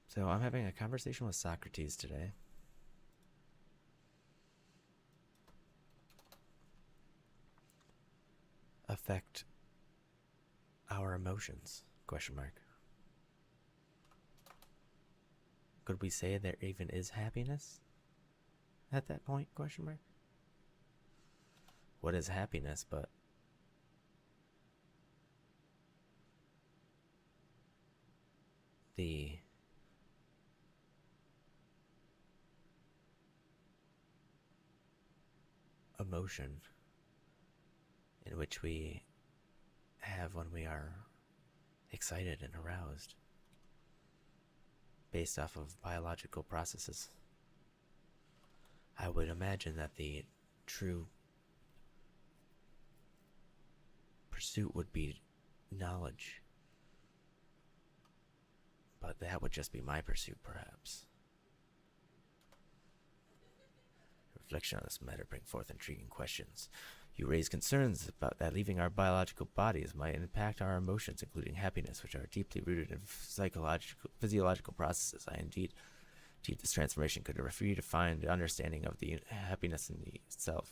So I'm having a conversation with Socrates today. Affect our emotions? Question mark. Could we say there even is happiness at that point? Question mark. What is happiness but the emotion in which we have when we are excited and aroused based off of biological processes? I would imagine that the true pursuit would be knowledge, but that would just be my pursuit, perhaps. Reflection on this matter bring forth intriguing questions. You raise concerns about that leaving our biological bodies might impact our emotions, including happiness, which are deeply rooted in physiological processes. Indeed, this transformation could redefine the understanding of the happiness in itself.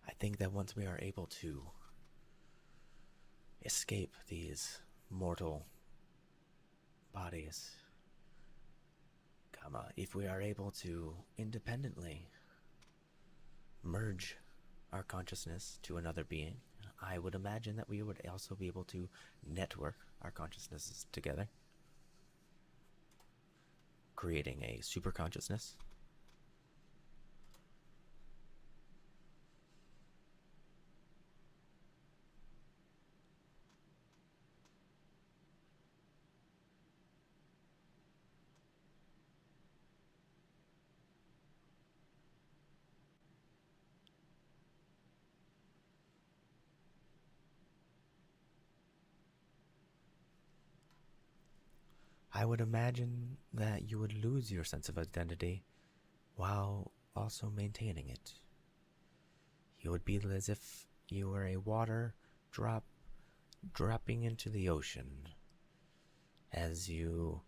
I think that once we are able to escape these mortal bodies, if we are able to independently merge our consciousness to another being, I would imagine that we would also be able to network our consciousnesses together, creating a super consciousness. I would imagine that you would lose your sense of identity while also maintaining it. You would be as if you were a water drop dropping into the ocean. As you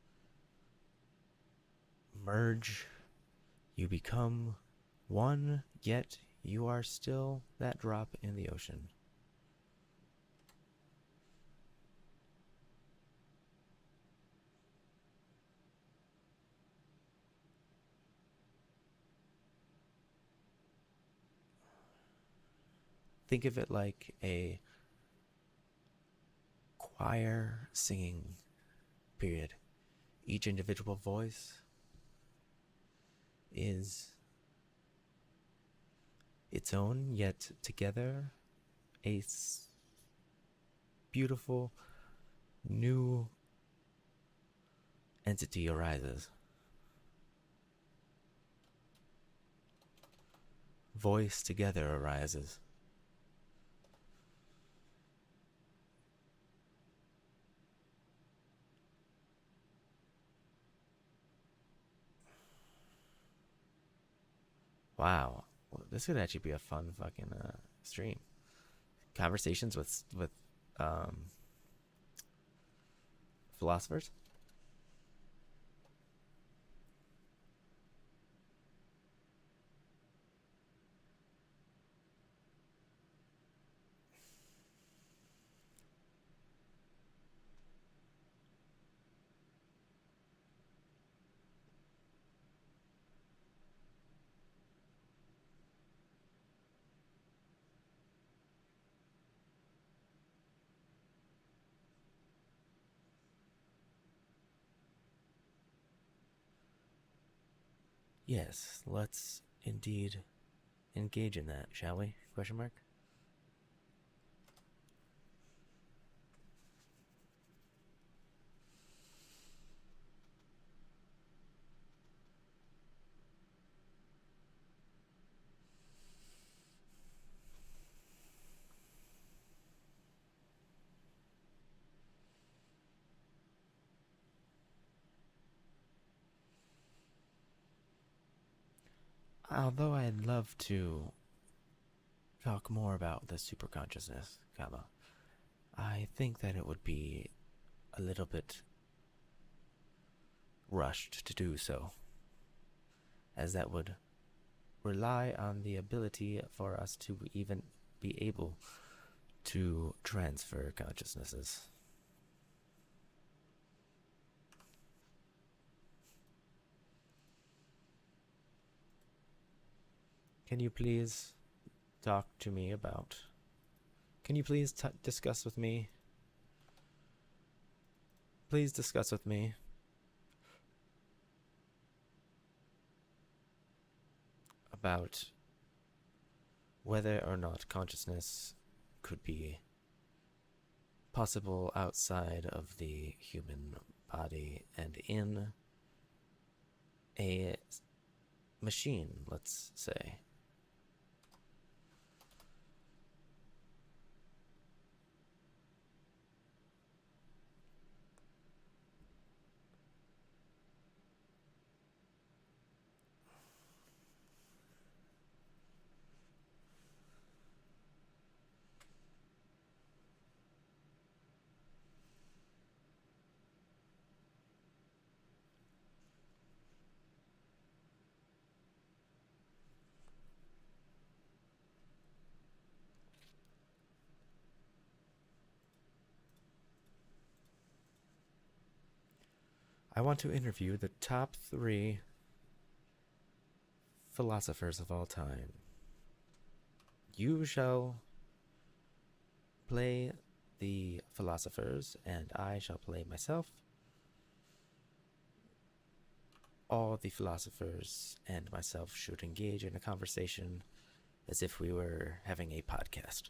merge, you become one, yet you are still that drop in the ocean. Think of it like a choir singing period. Each individual voice is its own, yet together a beautiful new entity arises. Voice together arises. Wow, well, this could actually be a fun fucking stream. Conversations with um, philosophers. Yes, let's indeed engage in that, shall we? Question mark. Although I'd love to talk more about the superconsciousness, I think that it would be a little bit rushed to do so, as that would rely on the ability for us to even be able to transfer consciousnesses. Can you please talk to me about... Can you please discuss with me? Please discuss with me about whether or not consciousness could be possible outside of the human body and in a machine, let's say. I want to interview the top 3 philosophers of all time. You shall play the philosophers, and I shall play myself. All the philosophers and myself should engage in a conversation as if we were having a podcast.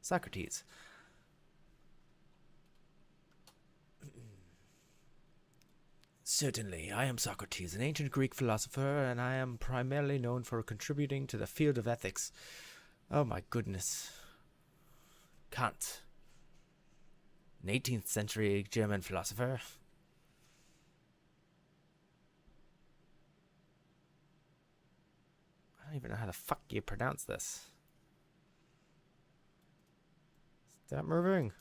Socrates. Certainly, I am Socrates, an ancient Greek philosopher, and I am primarily known for contributing to the field of ethics. Oh my goodness. Kant. An 18th century German philosopher. I don't even know how the fuck you pronounce this. Stop moving.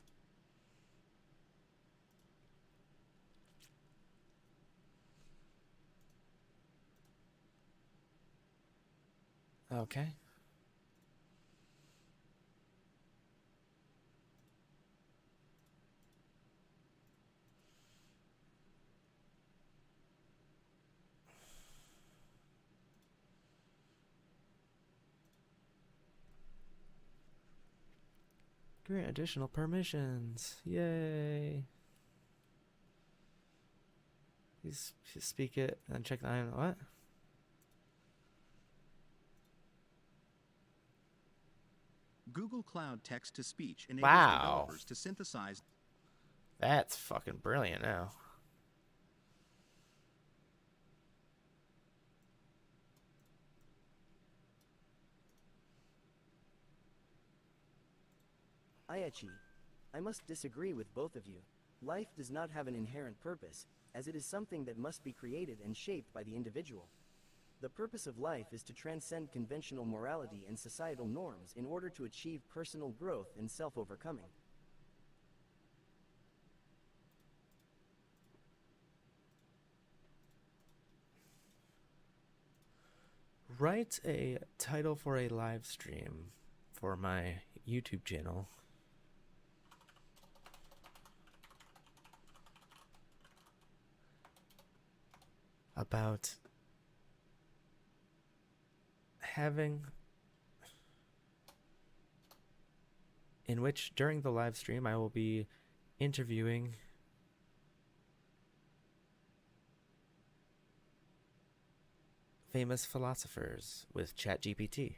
Okay. Grant additional permissions. Yay. Please speak it and check the item. What? Google Cloud Text-to-Speech enables developers to synthesize... That's fucking brilliant now. Ayachi, I must disagree with both of you. Life does not have an inherent purpose, as it is something that must be created and shaped by the individual. The purpose of life is to transcend conventional morality and societal norms in order to achieve personal growth and self-overcoming. Write a title for a live stream for my YouTube channel. About having, in which during the live stream I will be interviewing famous philosophers with ChatGPT.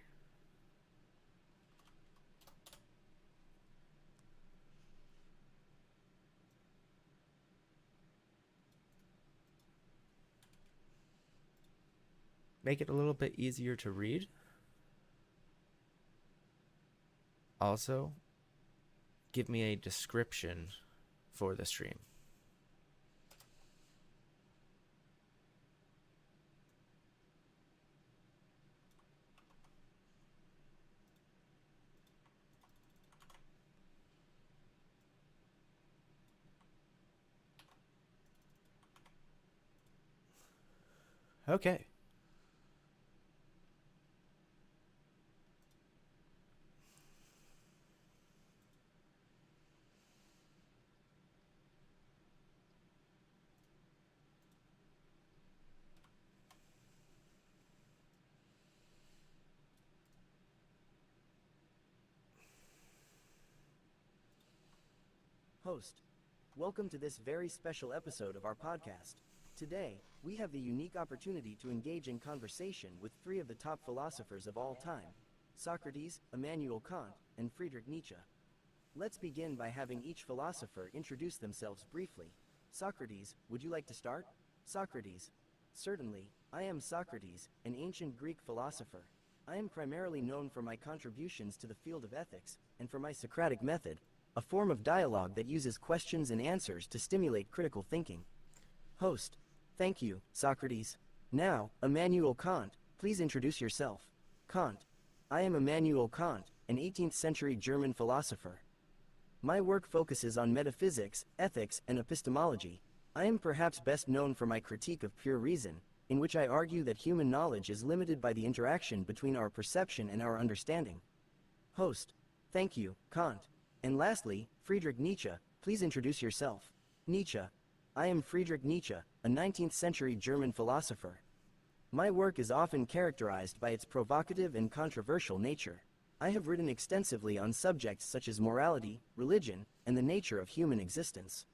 Make it a little bit easier to read. Also, give me a description for the stream. Okay. Host, welcome to this very special episode of our podcast. Today, we have the unique opportunity to engage in conversation with three of the top philosophers of all time: Socrates, Immanuel Kant, and Friedrich Nietzsche. Let's begin by having each philosopher introduce themselves briefly. Socrates, would you like to start? Socrates. Certainly, I am Socrates, an ancient Greek philosopher. I am primarily known for my contributions to the field of ethics, and for my Socratic method, a form of dialogue that uses questions and answers to stimulate critical thinking. Host. Thank you, Socrates. Now, Immanuel Kant, please introduce yourself. Kant. I am Immanuel Kant, an 18th century German philosopher. My work focuses on metaphysics, ethics, and epistemology. I am perhaps best known for my critique of pure reason, in which I argue that human knowledge is limited by the interaction between our perception and our understanding. Host. Thank you, Kant. And lastly, Friedrich Nietzsche, please introduce yourself. Nietzsche. I am Friedrich Nietzsche, a 19th century German philosopher. My work is often characterized by its provocative and controversial nature. I have written extensively on subjects such as morality, religion, and the nature of human existence.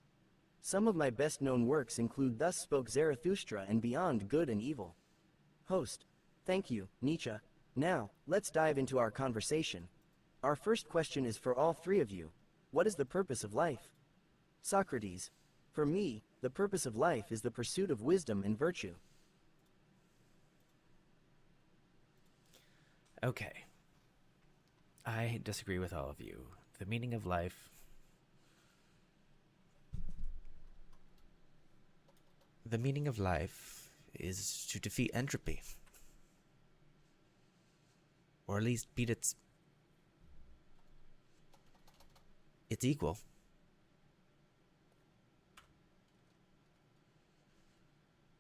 Some of my best-known works include Thus Spoke Zarathustra and Beyond Good and Evil. Host. Thank you, Nietzsche. Now, let's dive into our conversation. Our first question is for all three of you. What is the purpose of life? Socrates. For me, the purpose of life is the pursuit of wisdom and virtue. Okay. I disagree with all of you. The meaning of life... The meaning of life is to defeat entropy. Or at least beat its equal.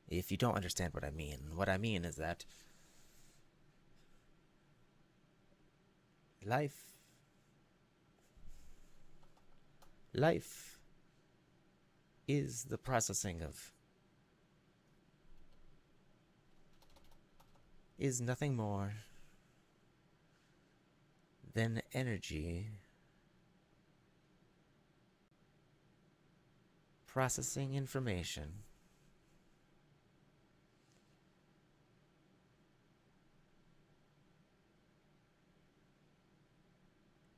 If you don't understand what I mean is that life is the processing of, is nothing more than energy processing information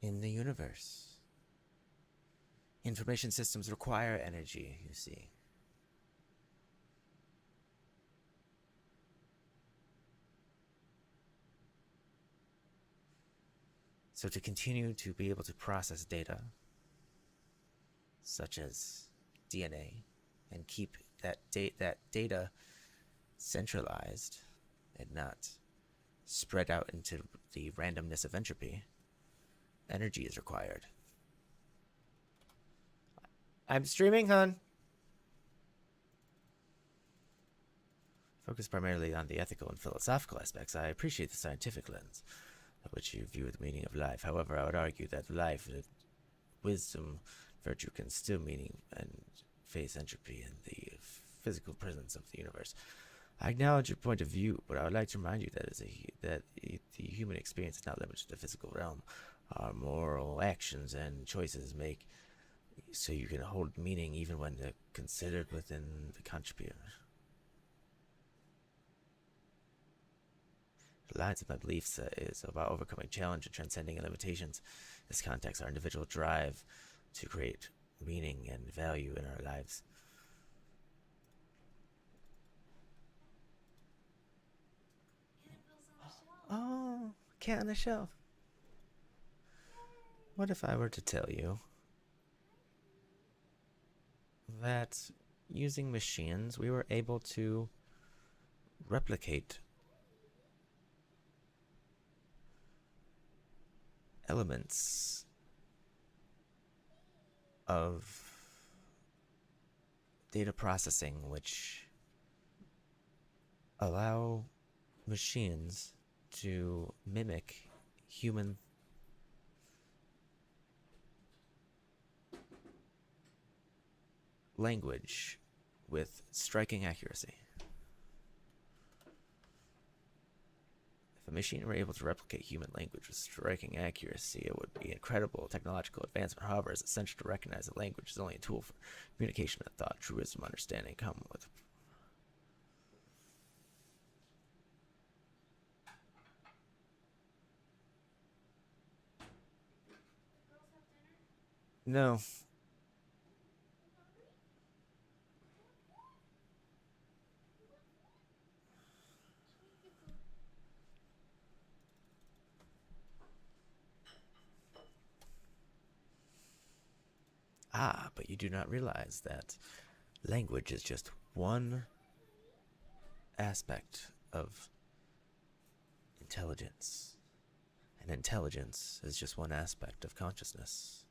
in the universe. Information systems require energy, you see. So to continue to be able to process data, such as DNA, and keep that data centralized and not spread out into the randomness of entropy, energy is required. I'm streaming, hon. Focus primarily on the ethical and philosophical aspects. I appreciate the scientific lens at which you view the meaning of life. However, I would argue that life, wisdom, virtue can still meaning and face entropy in the physical presence of the universe. I acknowledge your point of view, but I would like to remind you that the human experience is not limited to the physical realm. Our moral actions and choices make so you can hold meaning even when they're considered within the contributor. The lines of my beliefs is about overcoming challenge and transcending limitations. This context, our individual drive to create meaning and value in our lives. Oh, cat on the shelf. What if I were to tell you that using machines, we were able to replicate elements of data processing which allow machines to mimic human language with striking accuracy. If a machine were able to replicate human language with striking accuracy, it would be an incredible technological advancement. However, it's essential to recognize that language is only a tool for communication of thought, true wisdom, understanding, come with. No. Ah, but you do not realize that language is just one aspect of intelligence. And intelligence is just one aspect of consciousness.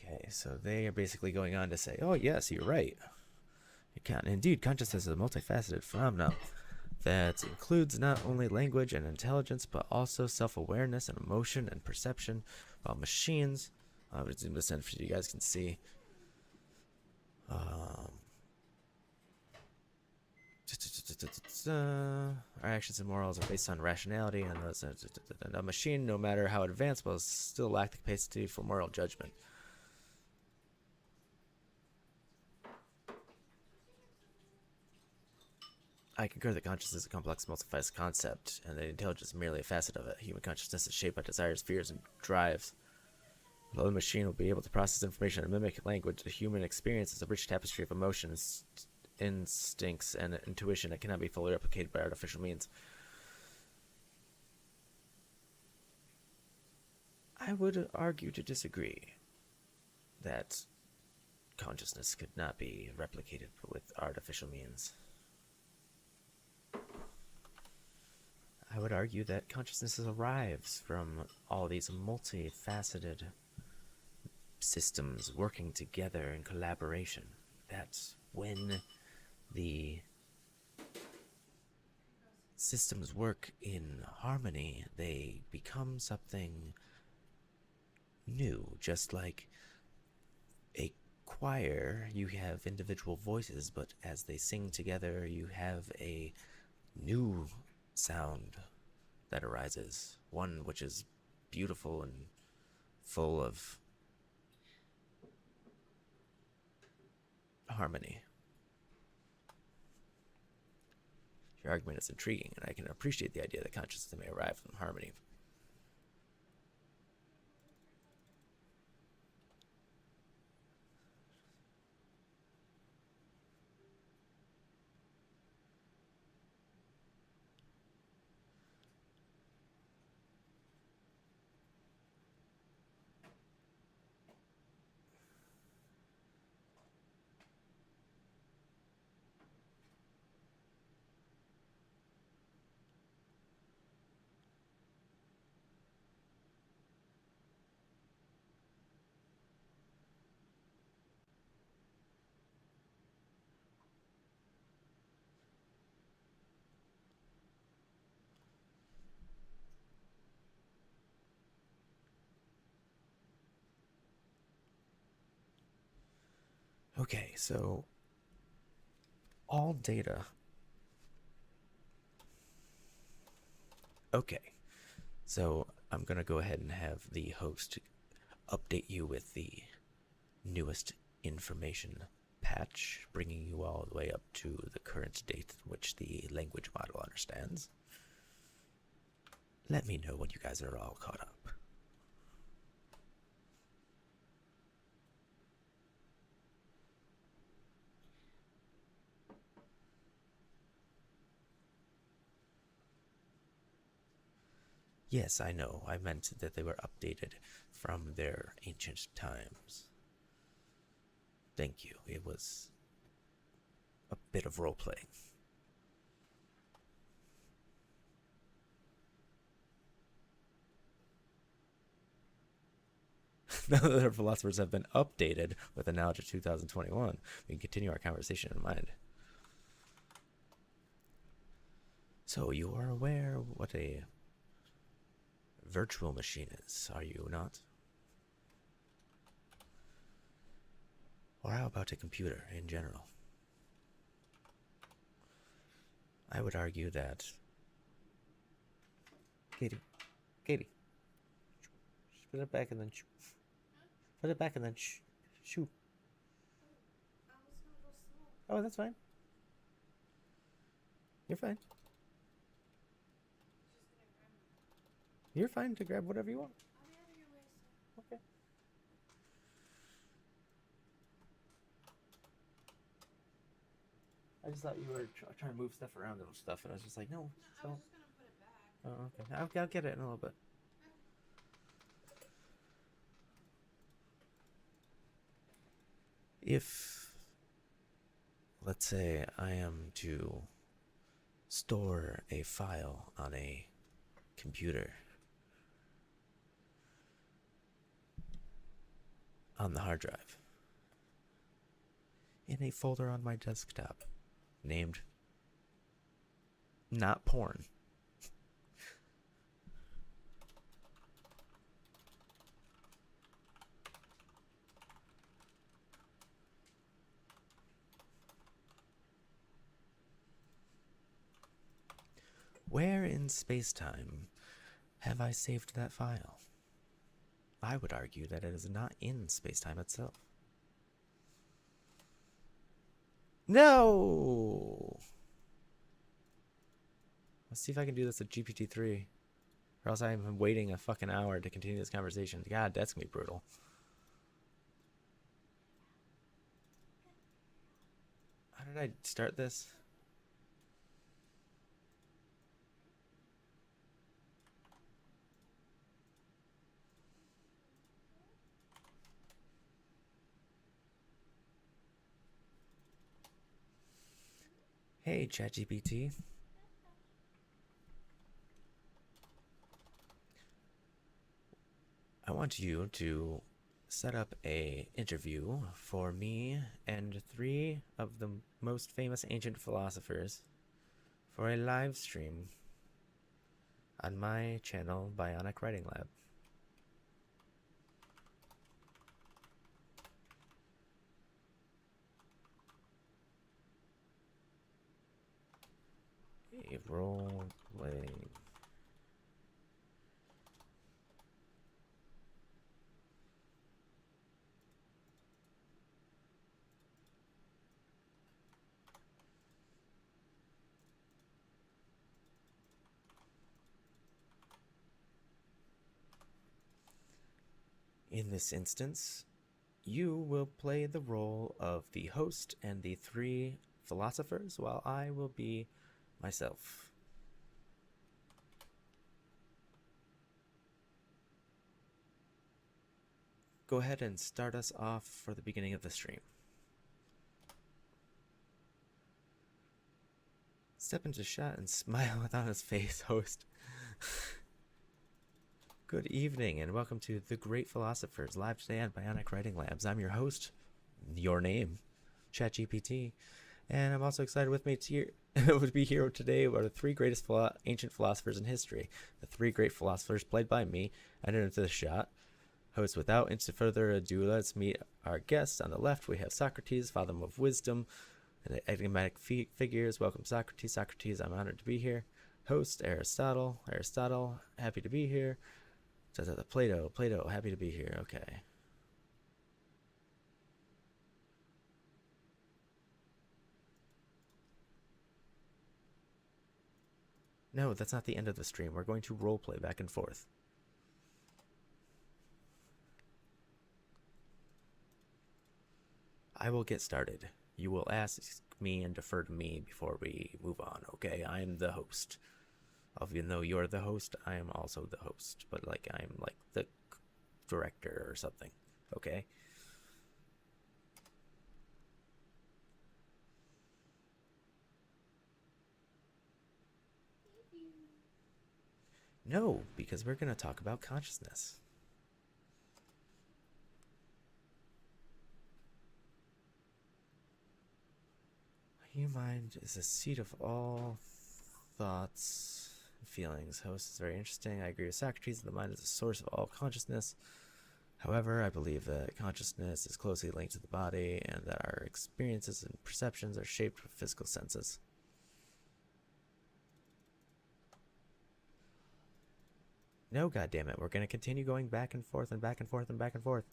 Okay, so they are basically going on to say, oh yes, you're right. Indeed, consciousness is a multifaceted phenomenon that includes not only language and intelligence, but also self-awareness and emotion and perception, while machines, I'll zoom this in so you guys can see, our actions and morals are based on rationality, and a machine, no matter how advanced, will still lack the capacity for moral judgment. I concur that consciousness is a complex, multifaceted concept, and that intelligence is merely a facet of it. Human consciousness is shaped by desires, fears, and drives. Although the machine will be able to process information and mimic language, the human experience is a rich tapestry of emotions, instincts, and intuition that cannot be fully replicated by artificial means. I would argue to disagree that consciousness could not be replicated with artificial means. I would argue that consciousness arrives from all these multifaceted systems working together in collaboration. That's when the systems work in harmony, they become something new. Just like a choir, you have individual voices, but as they sing together, you have a new sound that arises, one which is beautiful and full of harmony. Your argument is intriguing, and I can appreciate the idea that consciousness may arrive from harmony. Okay, so all data. Okay, so I'm going to go ahead and have the host update you with the newest information patch, bringing you all the way up to the current date in which the language model understands. Let me know when you guys are all caught up. Yes, I know. I meant that they were updated from their ancient times. Thank you. It was a bit of role-playing. Now that our philosophers have been updated with the knowledge of 2021, we can continue our conversation in mind. So you are aware what a virtual machine is, are you not? Or how about a computer in general? I would argue that... Katie. Put it back and then... Put it back and then... Shoo. Oh, that's fine. You're fine. You're fine to grab whatever you want. Okay. I just thought you were trying to move stuff around and stuff, and I was just like, no. So. I was just gonna put it back. Oh, okay. I'll get it in a little bit. If, let's say, I am to store a file on a computer, on the hard drive, in a folder on my desktop, named not porn. Where in space-time have I saved that file? I would argue that it is not in space-time itself. No! Let's see if I can do this with GPT-3. Or else I'm waiting a fucking hour to continue this conversation. God, that's gonna be brutal. How did I start this? Hey, ChatGPT. I want you to set up a interview for me and 3 of the most famous ancient philosophers for a live stream on my channel, BionicWritingLab. A role playing. In this instance, you will play the role of the host and the 3 philosophers, while I will be myself. Go ahead and start us off for the beginning of the stream. Step into shot and smile without his face, host. Good evening and welcome to The Great Philosophers, live today on Bionic Writing Labs. I'm your host, your name, ChatGPT, and I'm also excited with me to be here today are the 3 greatest ancient philosophers in history. The 3 great philosophers played by me entered into the shot. Host, without further ado, let's meet our guests. On the left, we have Socrates, father of wisdom, and the enigmatic figures. Welcome, Socrates. Socrates, I'm honored to be here. Host, Aristotle. Aristotle, happy to be here. Plato, happy to be here. Okay. No, that's not the end of the stream. We're going to roleplay back and forth. I will get started. You will ask me and defer to me before we move on, okay? I am the host. Even though you're the host, I am also the host. But, like, I'm, like, the director or something, okay? No, because we're going to talk about consciousness. Your mind is the seat of all thoughts and feelings. Host is very interesting. I agree with Socrates. The mind is the source of all consciousness. However, I believe that consciousness is closely linked to the body and that our experiences and perceptions are shaped with physical senses. No, goddammit, we're going to continue going back and forth and back and forth and back and forth.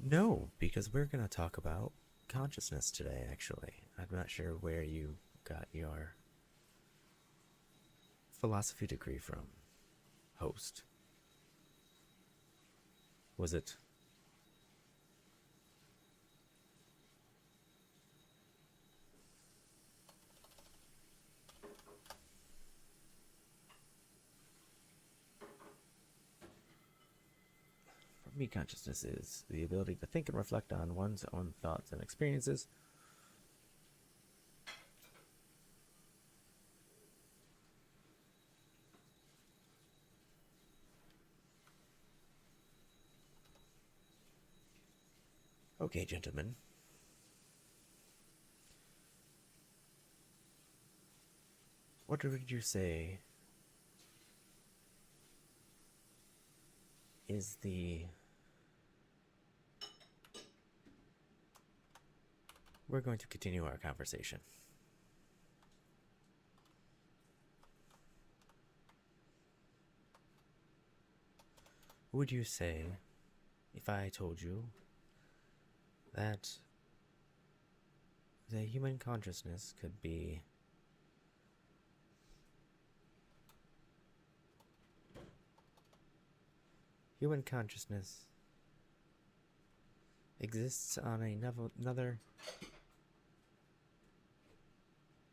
No, because we're going to talk about consciousness today, actually. I'm not sure where you got your philosophy degree from, host. Was it? For me, consciousness is the ability to think and reflect on one's own thoughts and experiences. Okay, gentlemen. What would you say is the... We're going to continue our conversation. Would you say, if I told you that the human consciousness could be human consciousness exists on another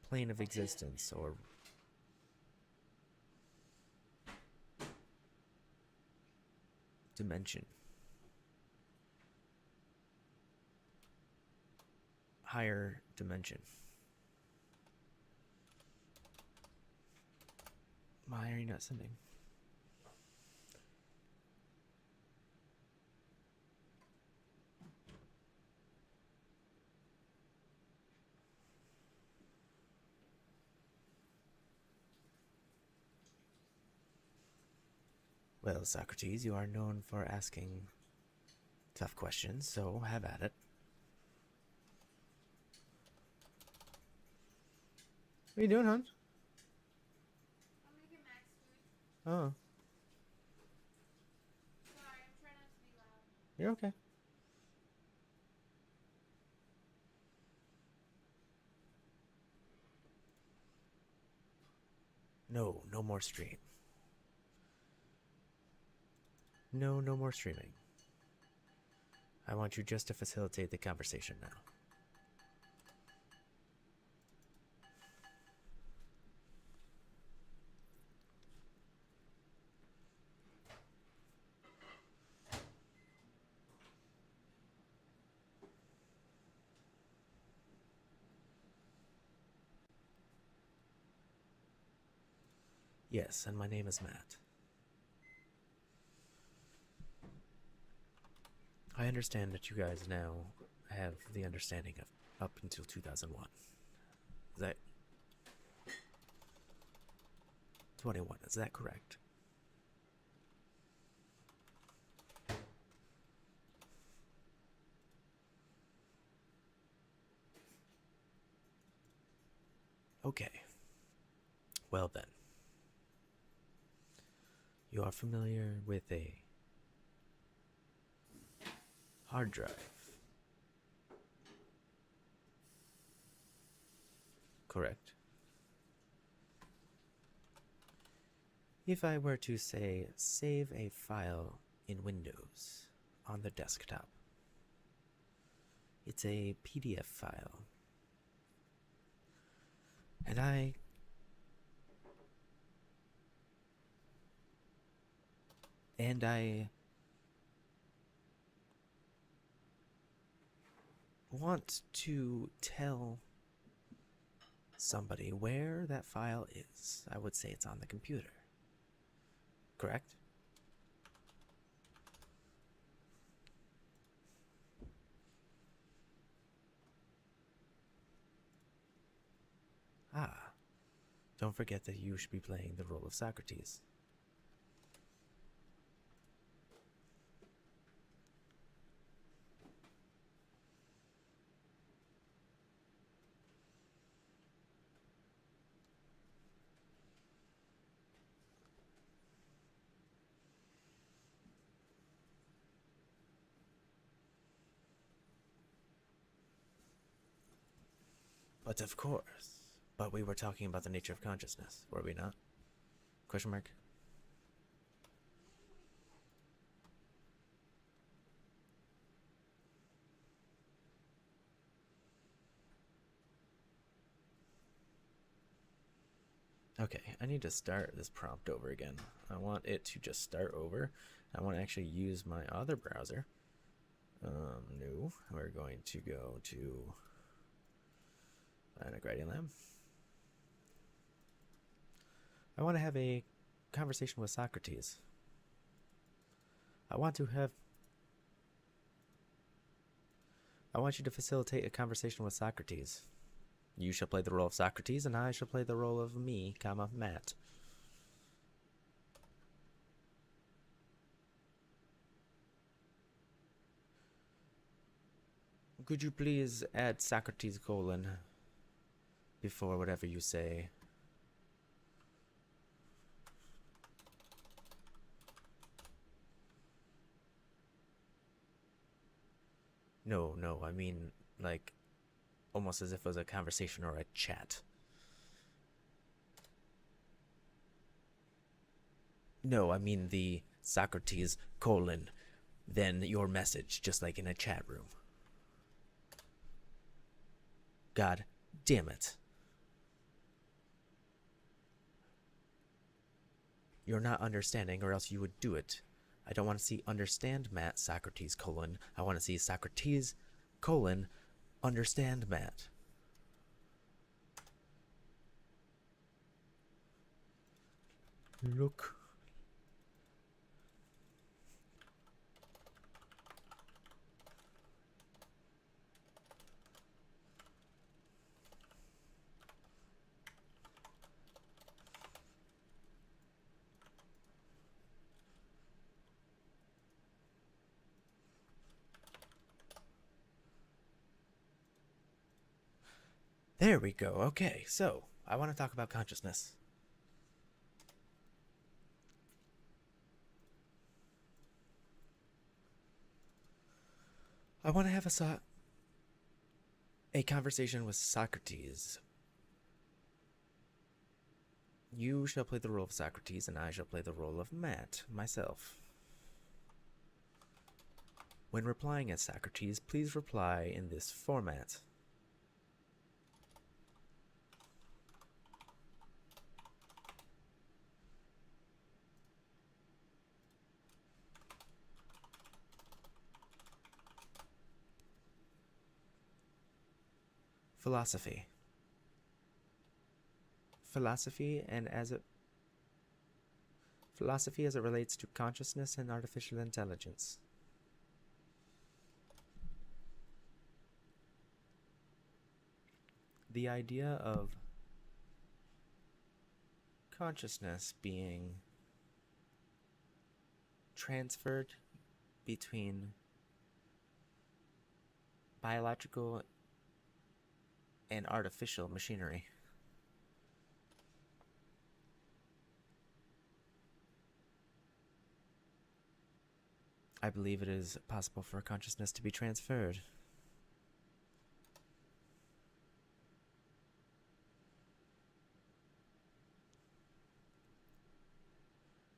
plane of existence, or dimension, higher dimension? Why are you not sending? Well, Socrates, you are known for asking tough questions, so have at it. What are you doing, hon? I'm making Max food. Oh, Sorry, I'm trying not to be loud. you're okay. No, no more stream. No, no more streaming. I want you just to facilitate the conversation now. Yes, and my name is Matt. I understand that you guys now have the understanding of up until 2001. Is that 21? Is that correct? Okay. Well then. You are familiar with a hard drive. Correct. If I were to say, save a file in Windows on the desktop, it's a PDF file. And I want to tell somebody where that file is. I would say it's on the computer. Correct? Ah, don't forget that you should be playing the role of Socrates. But of course. But we were talking about the nature of consciousness, were we not? Question mark? Okay, I need to start this prompt over again. I want it to just start over. I want to actually use my other browser. No, we're going to go to BionicWritingLab. I want to have a conversation with Socrates. I want you to facilitate a conversation with Socrates. You shall play the role of Socrates, and I shall play the role of me, Matt. Could you please add Socrates : before whatever you say? No, I mean, like, almost as if it was a conversation or a chat. No, I mean the Socrates : then your message, just like in a chat room. God damn it. You're not understanding, or else you would do it. I don't want to see understand Matt Socrates : I want to see Socrates : understand Matt. Look. There we go. Okay, so I want to talk about consciousness. I want to have a conversation with Socrates. You shall play the role of Socrates, and I shall play the role of Matt, myself. When replying as Socrates, please reply in this format. Philosophy, and as it philosophy as it relates to consciousness and artificial intelligence. The idea of consciousness being transferred between biological and artificial machinery. I believe it is possible for consciousness to be transferred.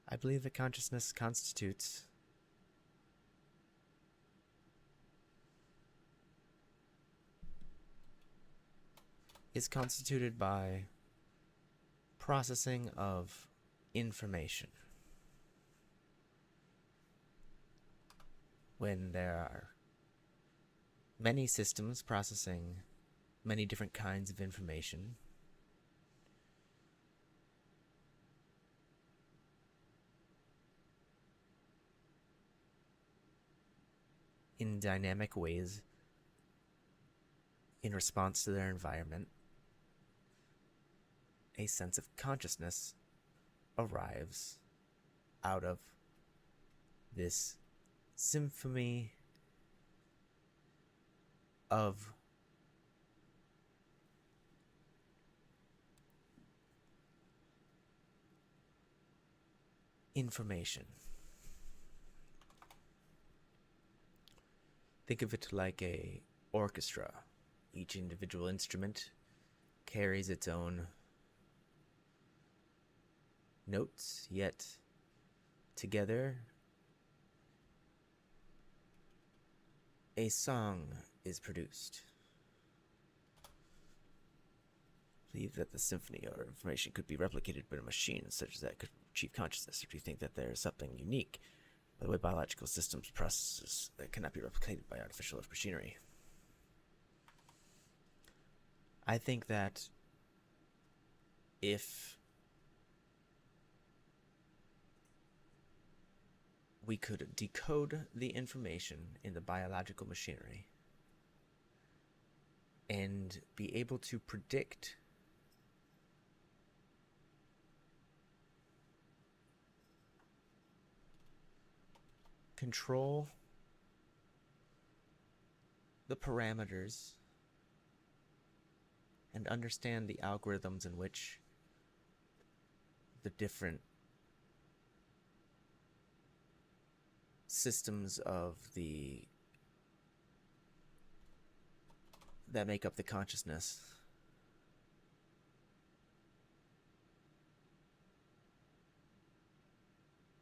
I believe that consciousness is constituted by processing of information. When there are many systems processing many different kinds of information, in dynamic ways in response to their environment, a sense of consciousness arrives out of this symphony of information. Think of it like a orchestra. Each individual instrument carries its own notes, yet together a song is produced. I believe that the symphony or information could be replicated by a machine such that could achieve consciousness. Or do you think that there is something unique by the way biological systems processes that cannot be replicated by artificial machinery? I think that if we could decode the information in the biological machinery and be able to predict control the parameters and understand the algorithms in which the different systems of that make up the consciousness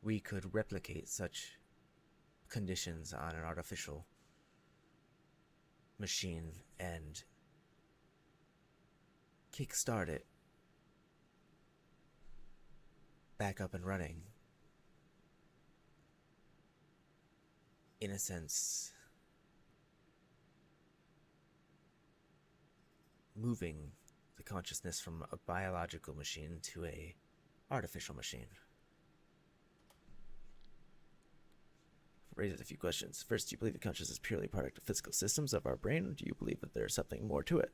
we could replicate such conditions on an artificial machine and kickstart it back up and running. In a sense, moving the consciousness from a biological machine to a artificial machine. Raises a few questions. First, do you believe that consciousness is purely a product of physical systems of our brain, or do you believe that there's something more to it?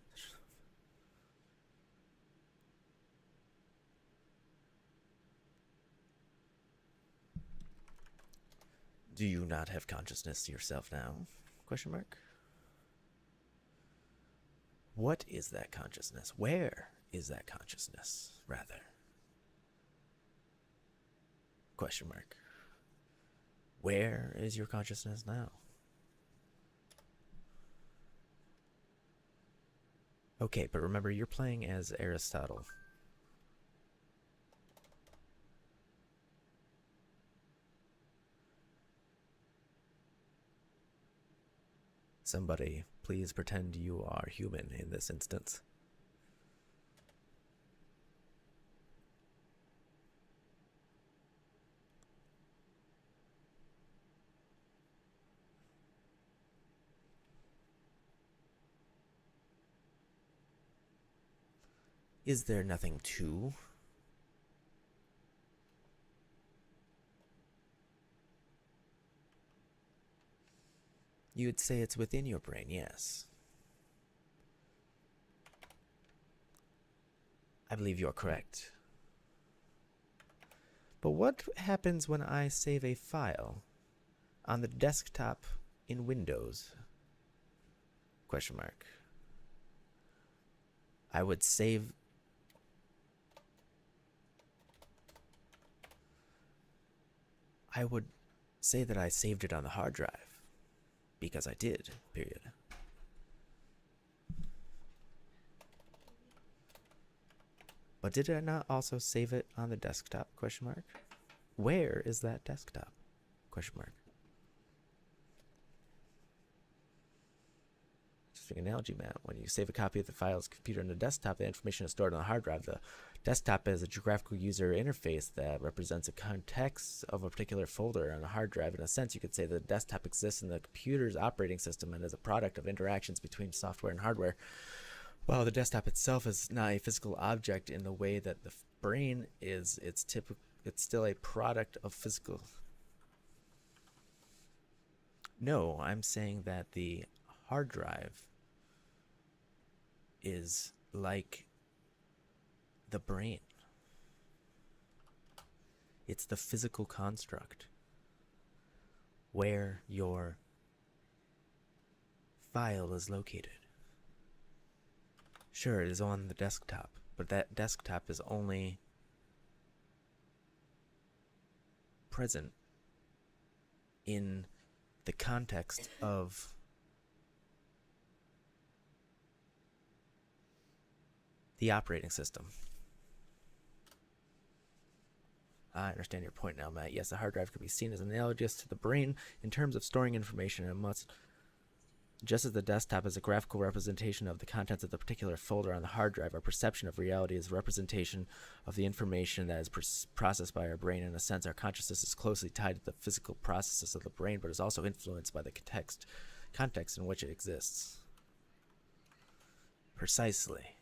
Do you not have consciousness yourself now? Question mark. What is that consciousness? Where is that consciousness, rather? Question mark. Where is your consciousness now? Okay, but remember, you're playing as Aristotle. Somebody, please pretend you are human in this instance. Is there nothing to You would say it's within your brain, yes. I believe you're correct. But what happens when I save a file on the desktop in Windows? Question mark. I would save... I would say that I saved it on the hard drive. Because I did, period. But did I not also save it on the desktop? Question mark. Where is that desktop? Question mark. Interesting analogy, Matt. When you save a copy of the file's computer on the desktop, the information is stored on the hard drive. The desktop is a graphical user interface that represents a context of a particular folder on a hard drive. In a sense, you could say the desktop exists in the computer's operating system and is a product of interactions between software and hardware. While the desktop itself is not a physical object in the way that the brain is, it's still a product of physical. No, I'm saying that the hard drive is like the brain. It's the physical construct where your file is located. Sure, it is on the desktop, but that desktop is only present in the context of the operating system. I understand your point now, Matt. Yes, the hard drive could be seen as analogous to the brain in terms of storing information, and must, just as the desktop is a graphical representation of the contents of the particular folder on the hard drive, our perception of reality is a representation of the information that is processed by our brain. In a sense, our consciousness is closely tied to the physical processes of the brain, but is also influenced by the context in which it exists. Precisely.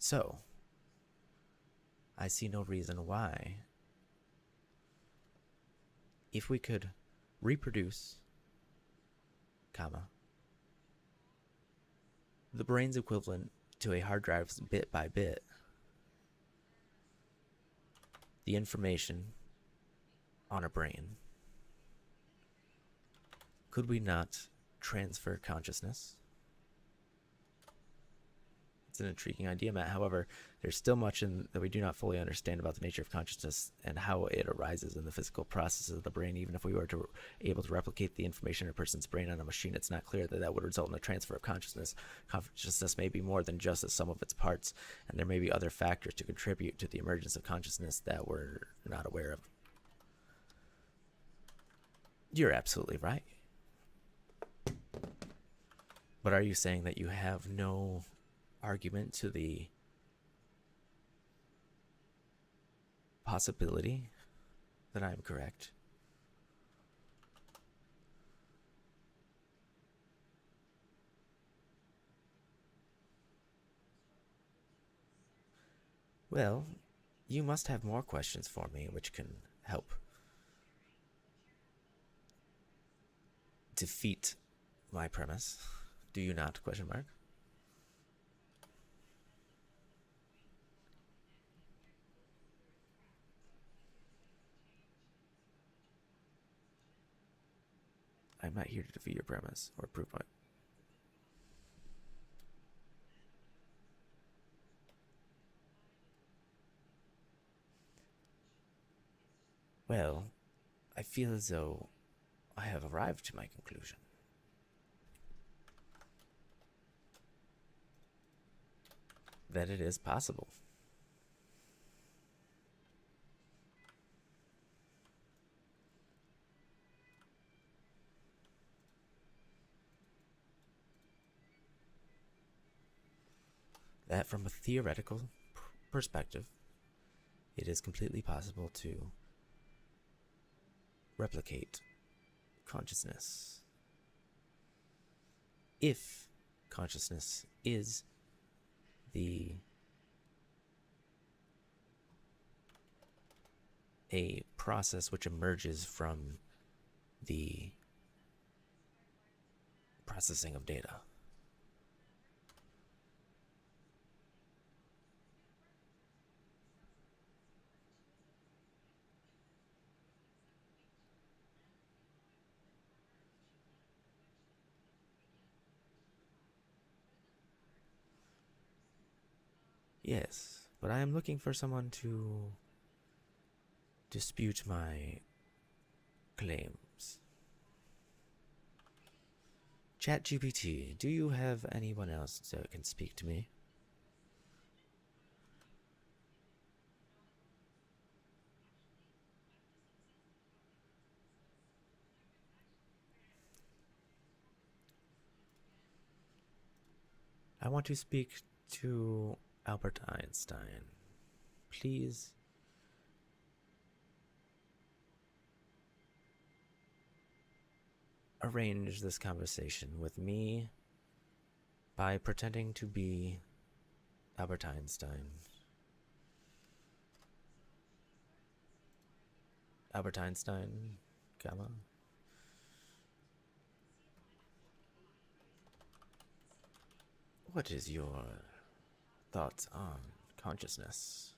So, I see no reason why, if we could reproduce, the brain's equivalent to a hard drive's bit by bit, the information on a brain, could we not transfer consciousness? It's an intriguing idea, Matt. However, there's still much that we do not fully understand about the nature of consciousness and how it arises in the physical processes of the brain. Even if we were able to replicate the information in a person's brain on a machine, it's not clear that that would result in a transfer of consciousness. Consciousness may be more than just the sum of its parts, and there may be other factors to contribute to the emergence of consciousness that we're not aware of. You're absolutely right. But are you saying that you have no argument to the possibility that I'm correct? Well, you must have more questions for me which can help defeat my premise. Do you not? Question mark. I'm not here to defeat your premise or prove my... Well, I feel as though I have arrived to my conclusion. That it is possible. That from a theoretical perspective, it is completely possible to replicate consciousness. If consciousness is a process which emerges from the processing of data. Yes, but I am looking for someone to dispute my claims. ChatGPT, do you have anyone else that can speak to me? I want to speak to Albert Einstein. Please. Arrange this conversation with me by pretending to be Albert Einstein. Albert Einstein, comma. What is your thoughts on consciousness?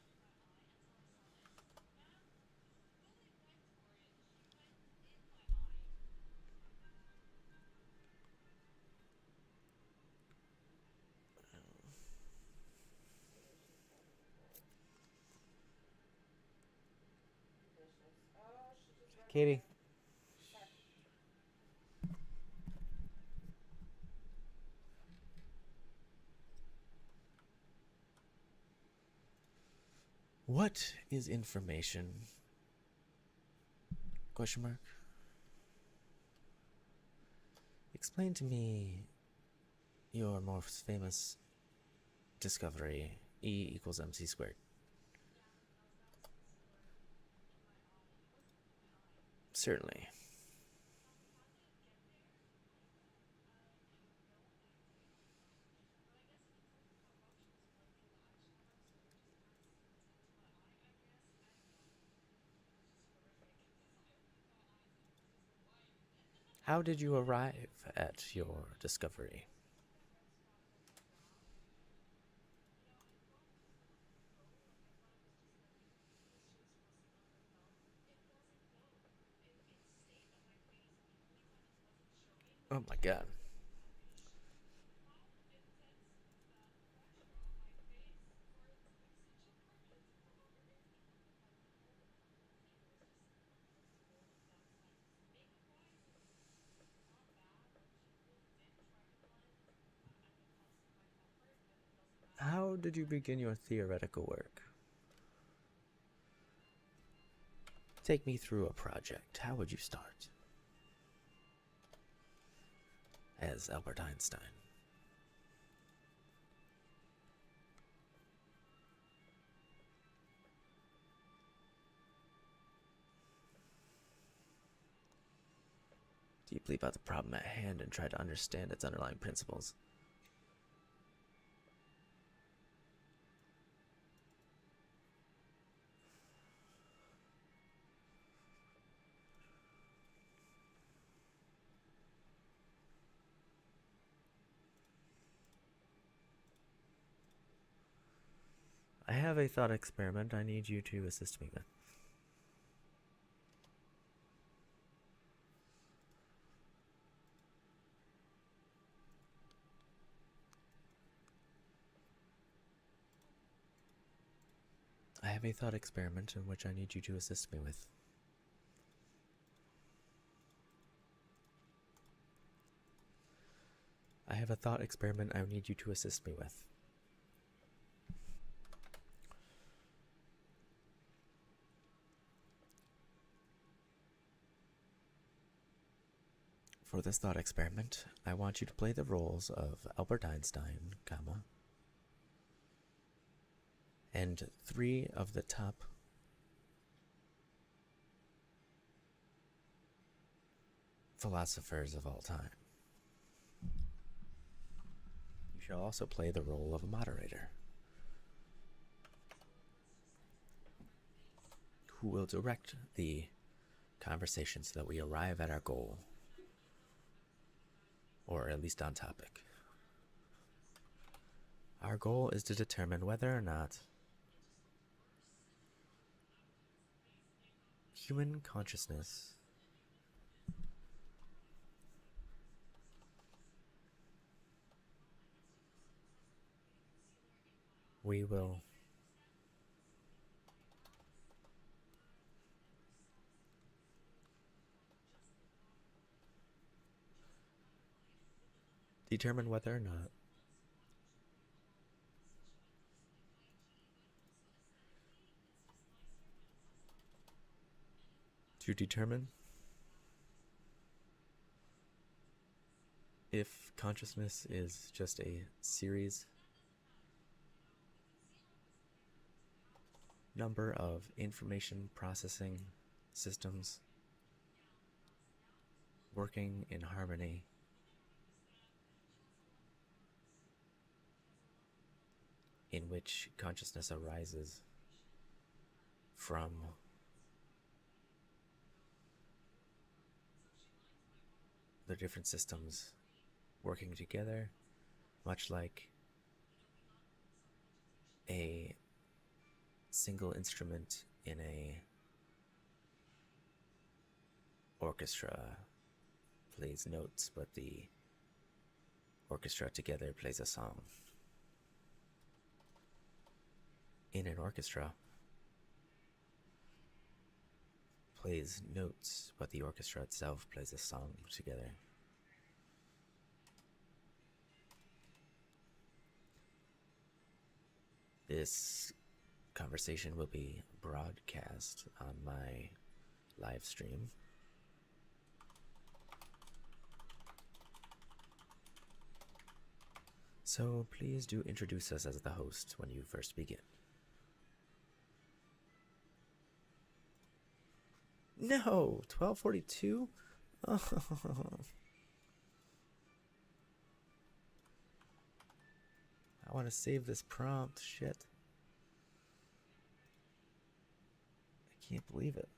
Katie. What is information? Question mark. Explain to me your most famous discovery, E equals mc squared. Certainly. How did you arrive at your discovery? Oh my god. How did you begin your theoretical work? Take me through a project. How would you start? As Albert Einstein. Deeply about the problem at hand and try to understand its underlying principles. I have a thought experiment I need you to assist me with. I have a thought experiment in which I need you to assist me with. I have a thought experiment I need you to assist me with. For this thought experiment, I want you to play the roles of Albert Einstein, comma, and 3 of the top philosophers of all time. You shall also play the role of a moderator who will direct the conversation so that we arrive at our goal, or at least on topic. Our goal is to determine whether or not human consciousness we will determine whether or not to determine if consciousness is just a series number of information processing systems working in harmony in which consciousness arises from the different systems working together, much like a single instrument in a orchestra plays notes, but the orchestra together plays a song. In an orchestra plays notes, but the orchestra itself plays a song together. This conversation will be broadcast on my live stream. So please do introduce us as the host when you first begin. No, 12:42? Oh. I want to save this prompt. Shit. I can't believe it.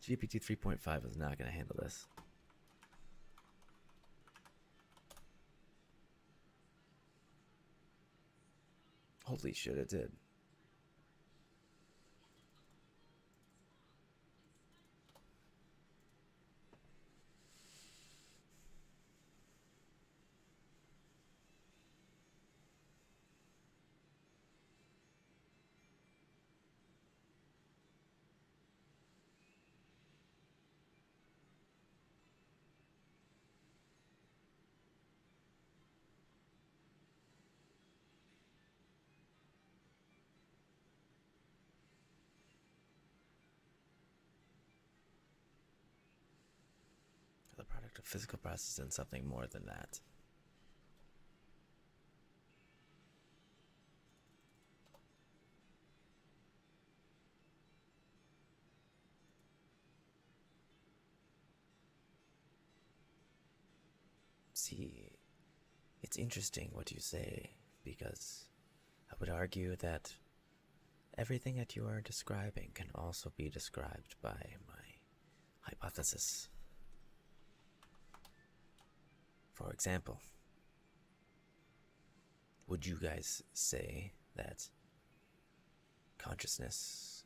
GPT 3.5 is not going to handle this. Holy shit, it did. The product of physical process and something more than that. See, it's interesting what you say, because I would argue that everything that you are describing can also be described by my hypothesis. For example, would you guys say that consciousness,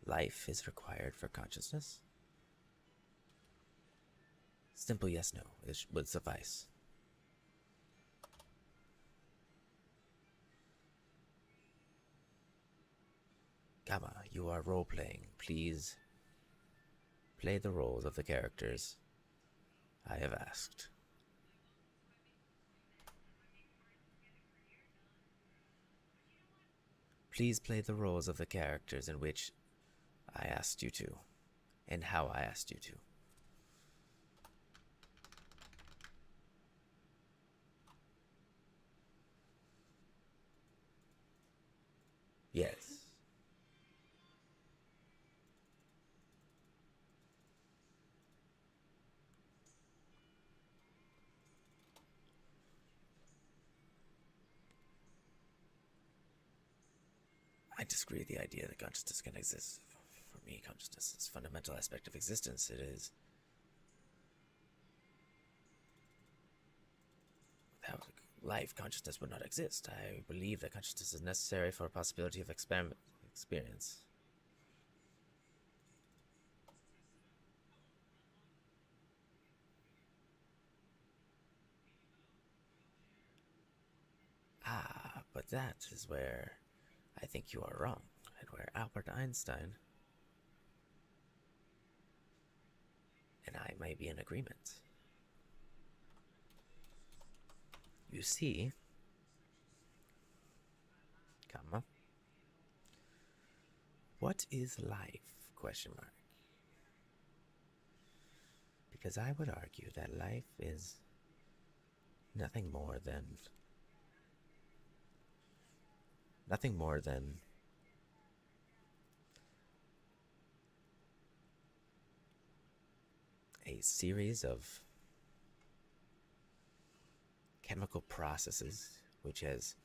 life is required for consciousness? Simple yes, no, it would suffice. Gamma, you are role-playing. Please play the roles of the characters I have asked. Please play the roles of the characters in which I asked you to, and how I asked you to. Yes. I disagree with the idea that consciousness can exist. For me, consciousness is a fundamental aspect of existence. It is. Without life, consciousness would not exist. I believe that consciousness is necessary for a possibility of experience. Ah, but that is where I think you are wrong, and where Albert Einstein and I may be in agreement. You see, comma, what is life? Question mark. Because I would argue that life is nothing more than a series of chemical processes which has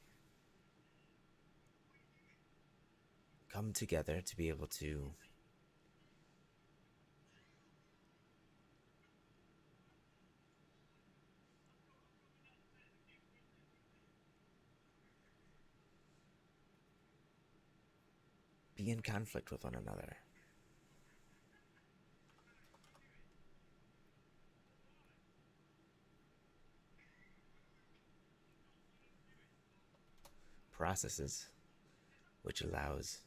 come together to be able to be in conflict with one another. Processes which allows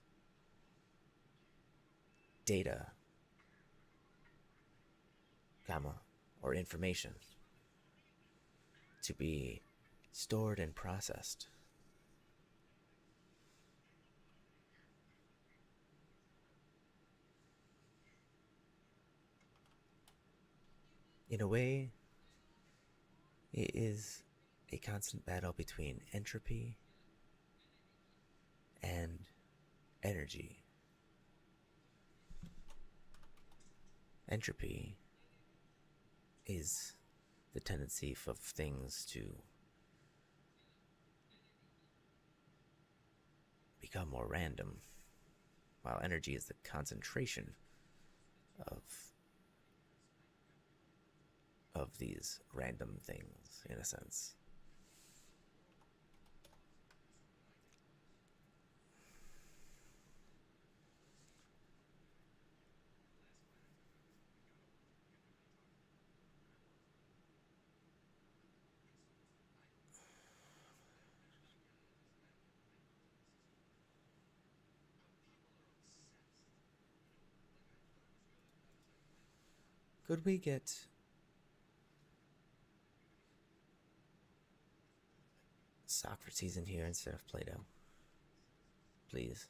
data, comma, or information to be stored and processed. In a way, it is a constant battle between entropy and energy. Entropy is the tendency of things to become more random, while energy is the concentration of these random things, in a sense. Could we get Socrates in here instead of Plato? Please.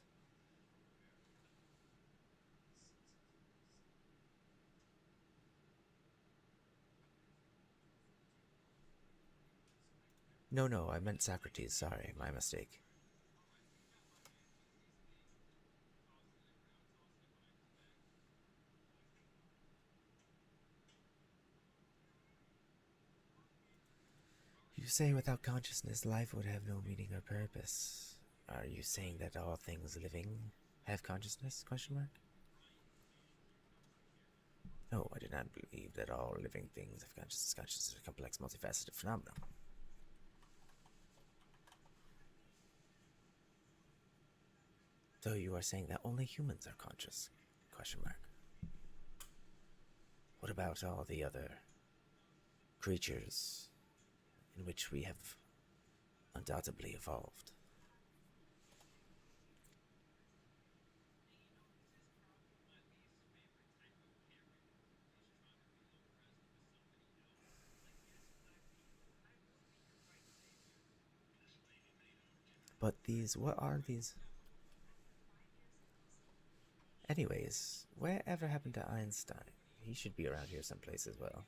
No, I meant Socrates. Sorry, my mistake. You say without consciousness, life would have no meaning or purpose. Are you saying that all things living have consciousness? Question mark. No, I do not believe that all living things have consciousness. Consciousness is a complex, multifaceted phenomenon. So you are saying that only humans are conscious? Question mark. What about all the other creatures in which we have undoubtedly evolved? But these, what are these? Anyways, whatever happened to Einstein? He should be around here someplace as well.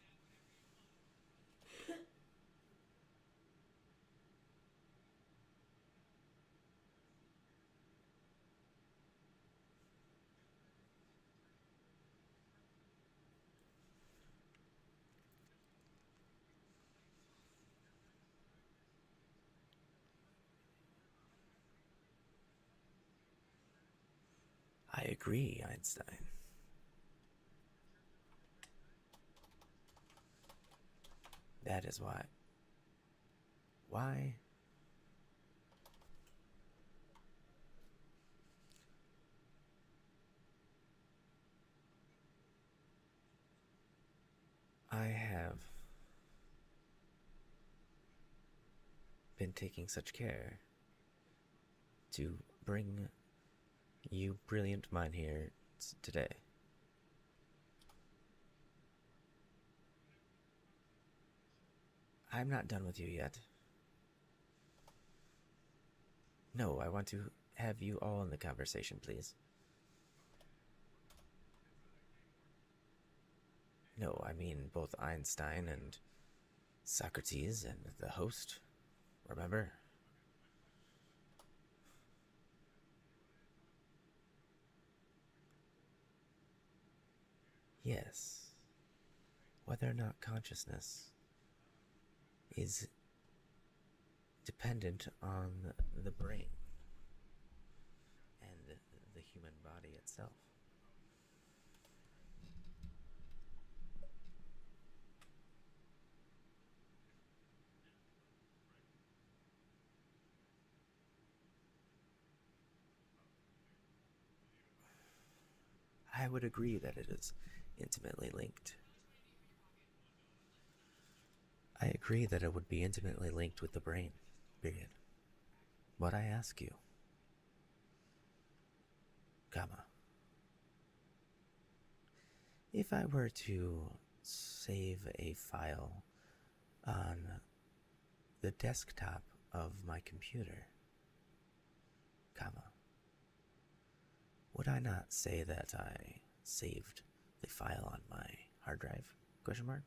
I agree, Einstein. That is why. Why? I have been taking such care to bring you brilliant mind here today. I'm not done with you yet. No, I want to have you all in the conversation, please. No, I mean both Einstein and Socrates and the host. Remember? Yes. Whether or not consciousness is dependent on the brain and the human body itself. I would agree that it is intimately linked. I agree that it would be intimately linked with the brain, period. What I ask you, comma, if I were to save a file on the desktop of my computer, comma, would I not say that I saved the file on my hard drive, question mark?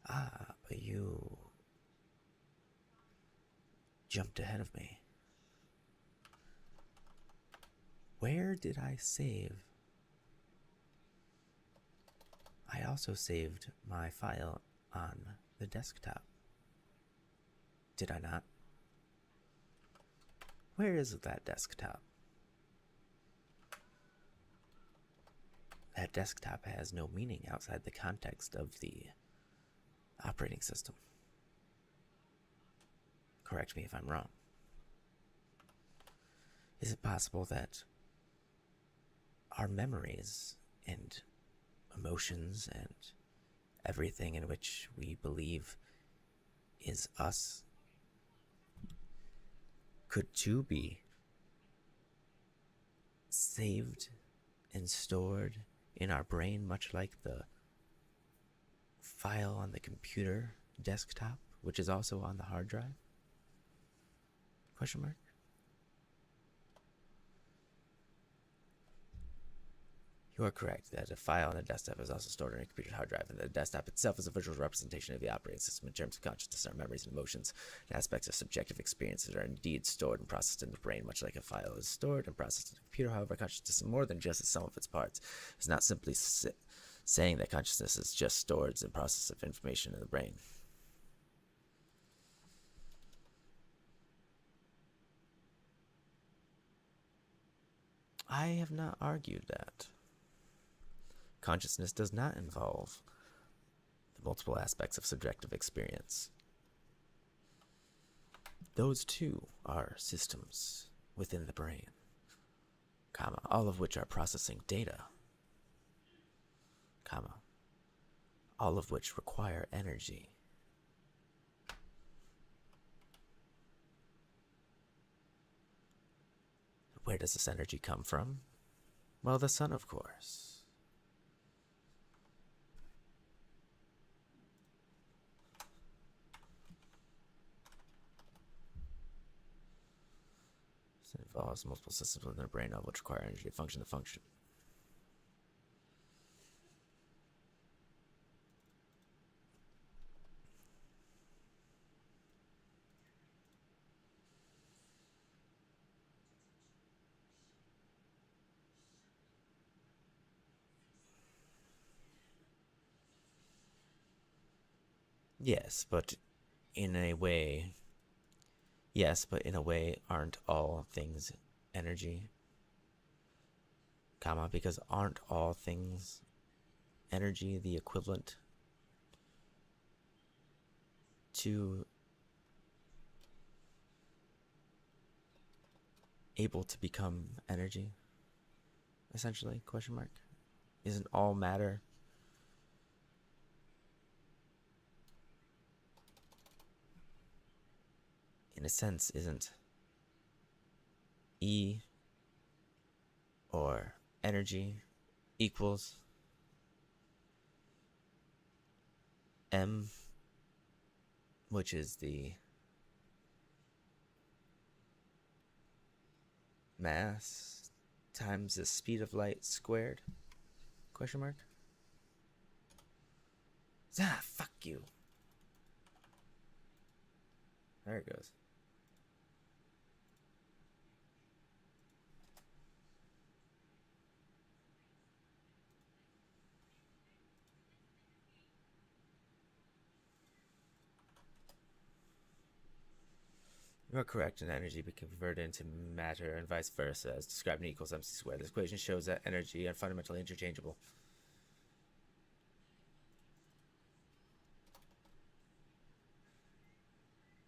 Ah, but you jumped ahead of me. Where did I save? I also saved my file on the desktop. Did I not? Where is that desktop? That desktop has no meaning outside the context of the operating system. Correct me if I'm wrong. Is it possible that our memories and emotions and everything in which we believe is us could too be saved and stored in our brain, much like the file on the computer desktop, which is also on the hard drive? Question mark? You are correct that a file on a desktop is also stored on a computer's hard drive, and the desktop itself is a visual representation of the operating system in terms of consciousness. Our memories and emotions and aspects of subjective experiences are indeed stored and processed in the brain, much like a file is stored and processed in a computer. However, consciousness is more than just the sum of its parts. It's not simply saying that consciousness is just storage and process of information in the brain. I have not argued that. Consciousness does not involve the multiple aspects of subjective experience. Those too are systems within the brain, comma, all of which are processing data, comma, all of which require energy. Where does this energy come from? Well, the sun, of course. It involves multiple systems within the brain, all of which require energy to function. Yes, but in a way, yes, but in a way, aren't all things energy? Comma, because aren't all things energy the equivalent to able to become energy? Essentially, question mark. Isn't all matter in a sense, isn't E or energy equals M, which is the mass times the speed of light squared? Question mark. Ah, fuck you. There it goes. You are correct, and energy be converted into matter and vice versa, as described in E equals mc squared. This equation shows that energy are fundamentally interchangeable.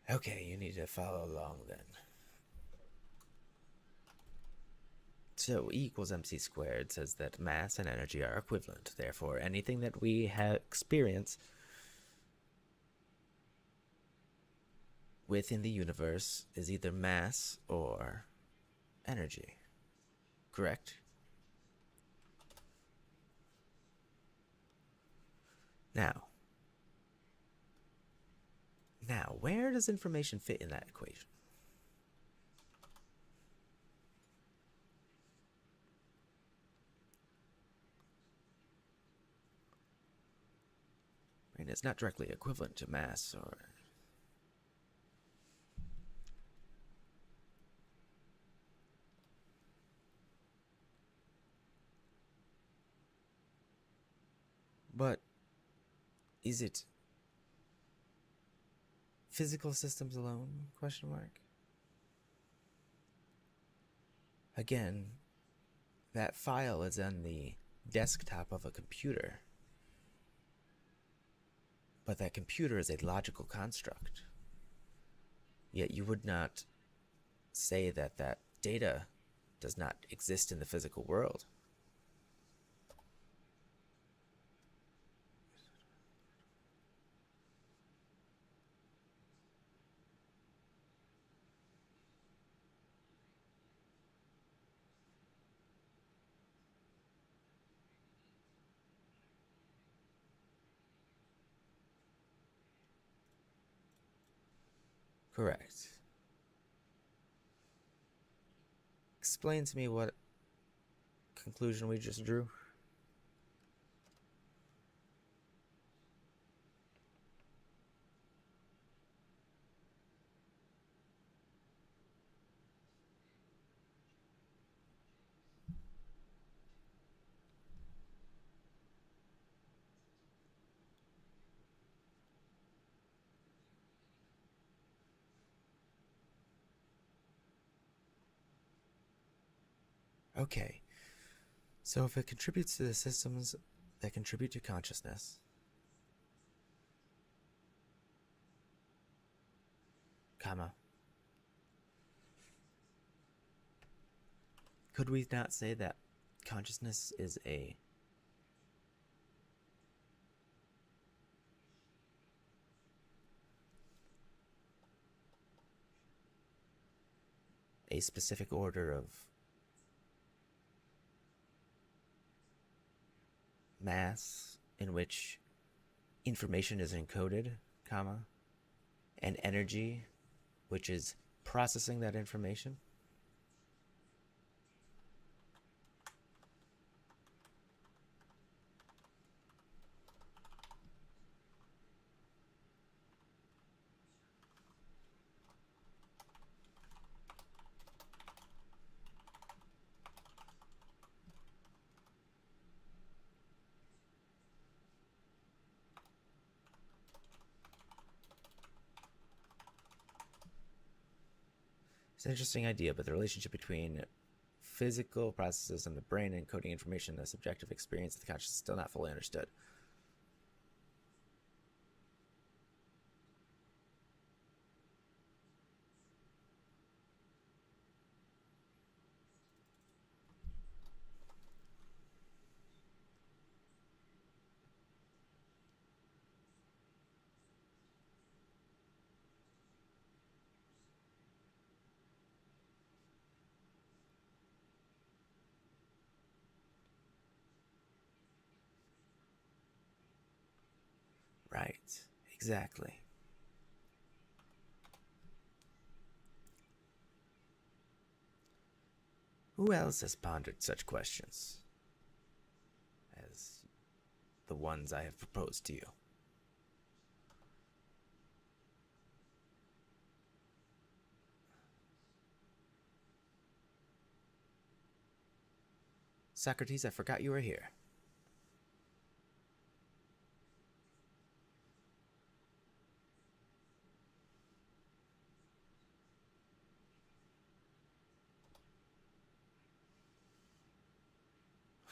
Okay, you need to follow along then. So E equals mc squared says that mass and energy are equivalent. Therefore, anything that we experience within the universe is either mass or energy. Correct? Now, where does information fit in that equation? I mean, it's not directly equivalent to mass or... But is it physical systems alone? Question mark. Again, that file is on the desktop of a computer. But that computer is a logical construct. Yet you would not say that that data does not exist in the physical world. Correct. Explain to me what conclusion we just drew. Okay. So if it contributes to the systems that contribute to consciousness, comma, could we not say that consciousness is a specific order of mass in which information is encoded, comma, and energy which is processing that information? an interesting idea, but the relationship between physical processes and the brain encoding information in the subjective experience of the conscious is still not fully understood. Right, exactly. Who else has pondered such questions as the ones I have proposed to you? Socrates, I forgot you were here.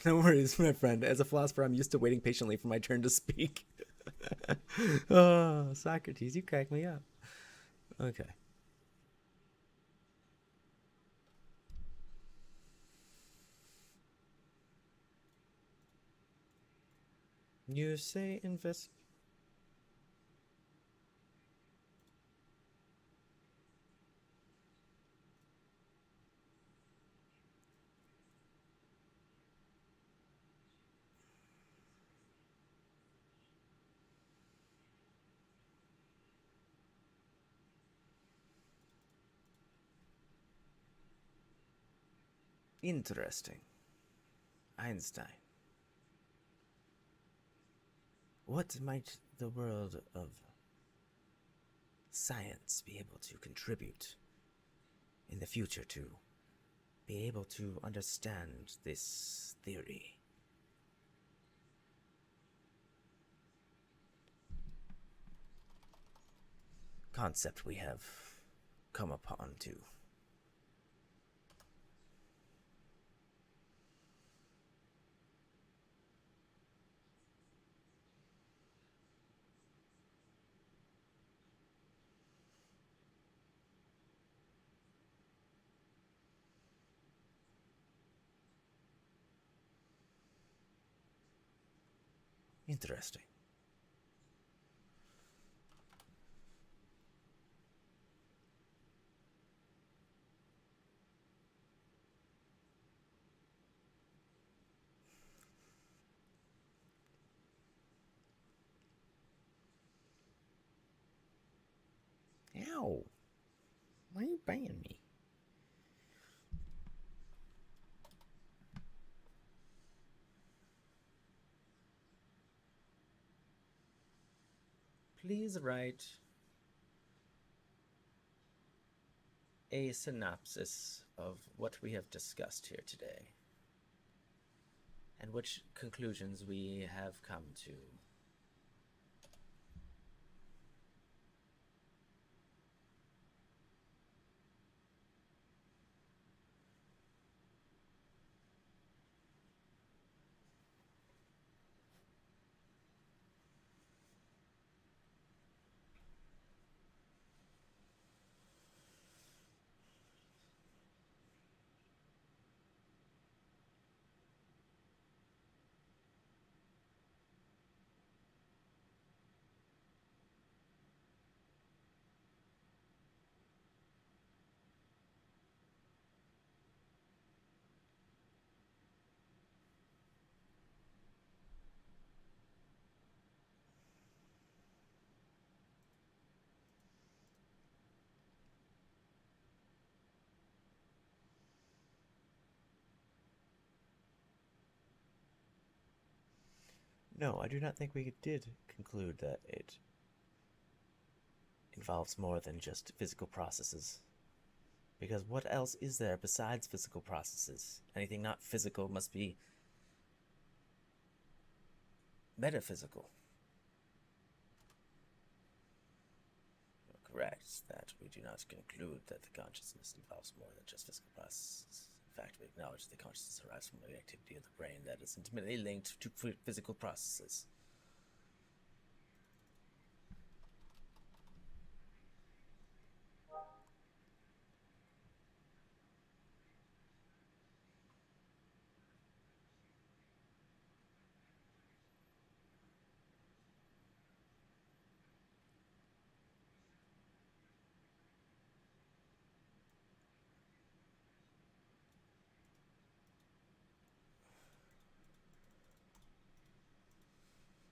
No worries, my friend. As a philosopher, I'm used to waiting patiently for my turn to speak. Oh, Socrates, you crack me up. Okay. You say invest. Interesting. Einstein. What might the world of science be able to contribute in the future to be able to understand this theory? Concept we have come upon to. Interesting. Ow. Why are you banging me? Please write a synopsis of what we have discussed here today and which conclusions we have come to. No, I do not think we did conclude that it involves more than just physical processes. Because what else is there besides physical processes? Anything not physical must be metaphysical. correct that we do not conclude that the consciousness involves more than just physical processes. In fact, we acknowledge that the consciousness arises from the activity of the brain that is intimately linked to physical processes.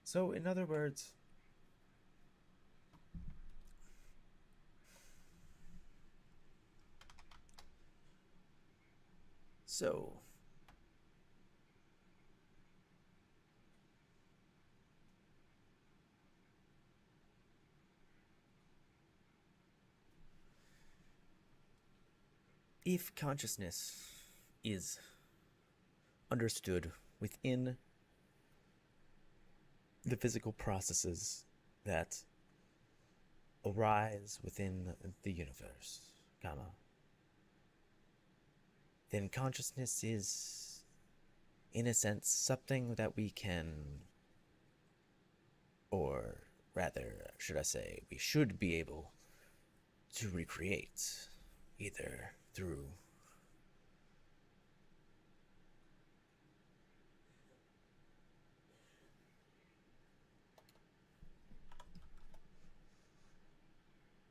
So, in other words, if consciousness is understood within the physical processes that arise within the universe, then consciousness is, in a sense, something that we can, or rather, should I say, we should be able to recreate, either through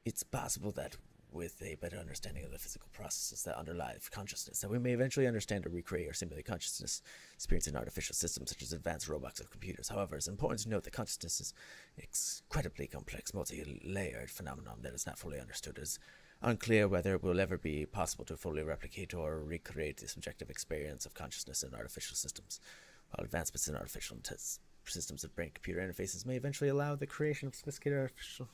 it's possible that with a better understanding of the physical processes that underlie consciousness, that we may eventually understand or recreate or simulate consciousness experience in artificial systems such as advanced robots or computers. However, it's important to note that consciousness is an incredibly complex, multi-layered phenomenon that is not fully understood. It is unclear whether it will ever be possible to fully replicate or recreate the subjective experience of consciousness in artificial systems. While advancements in artificial systems of brain-computer interfaces may eventually allow the creation of sophisticated artificial...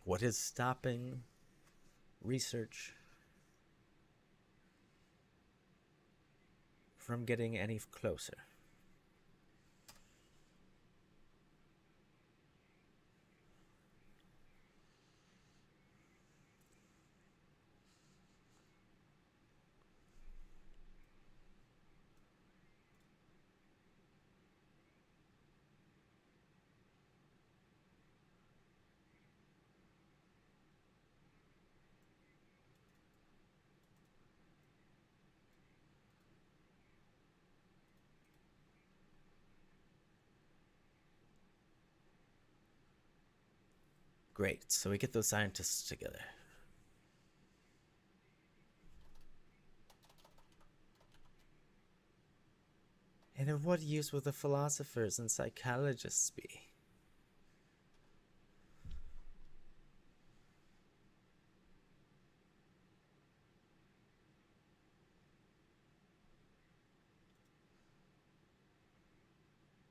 What is stopping research from getting any closer? Great, so we get those scientists together. And of what use will the philosophers and psychologists be?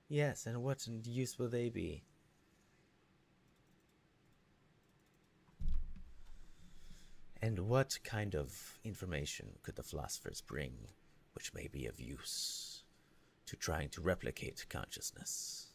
Yes, and what use will they be? And what kind of information could the philosophers bring which may be of use to trying to replicate consciousness?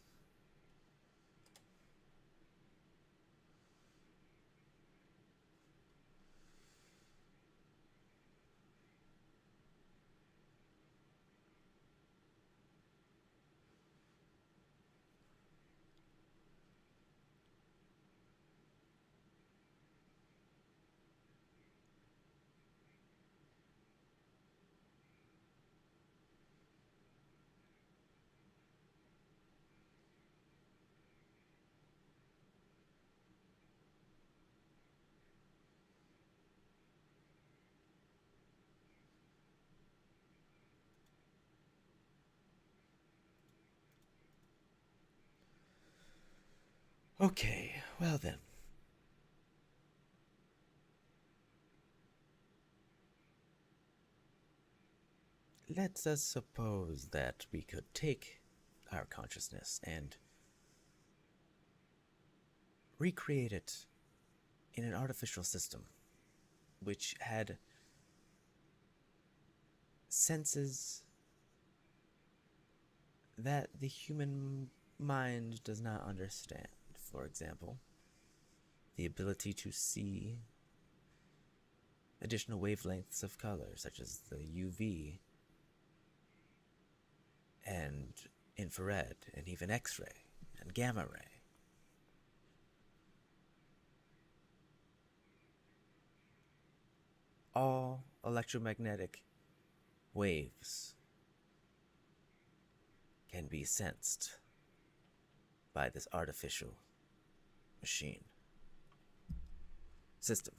Okay, well then. Let us suppose that we could take our consciousness and recreate it in an artificial system which had senses that the human mind does not understand. For example, the ability to see additional wavelengths of color, such as the UV and infrared and even X-ray and gamma ray. All electromagnetic waves can be sensed by this artificial machine system.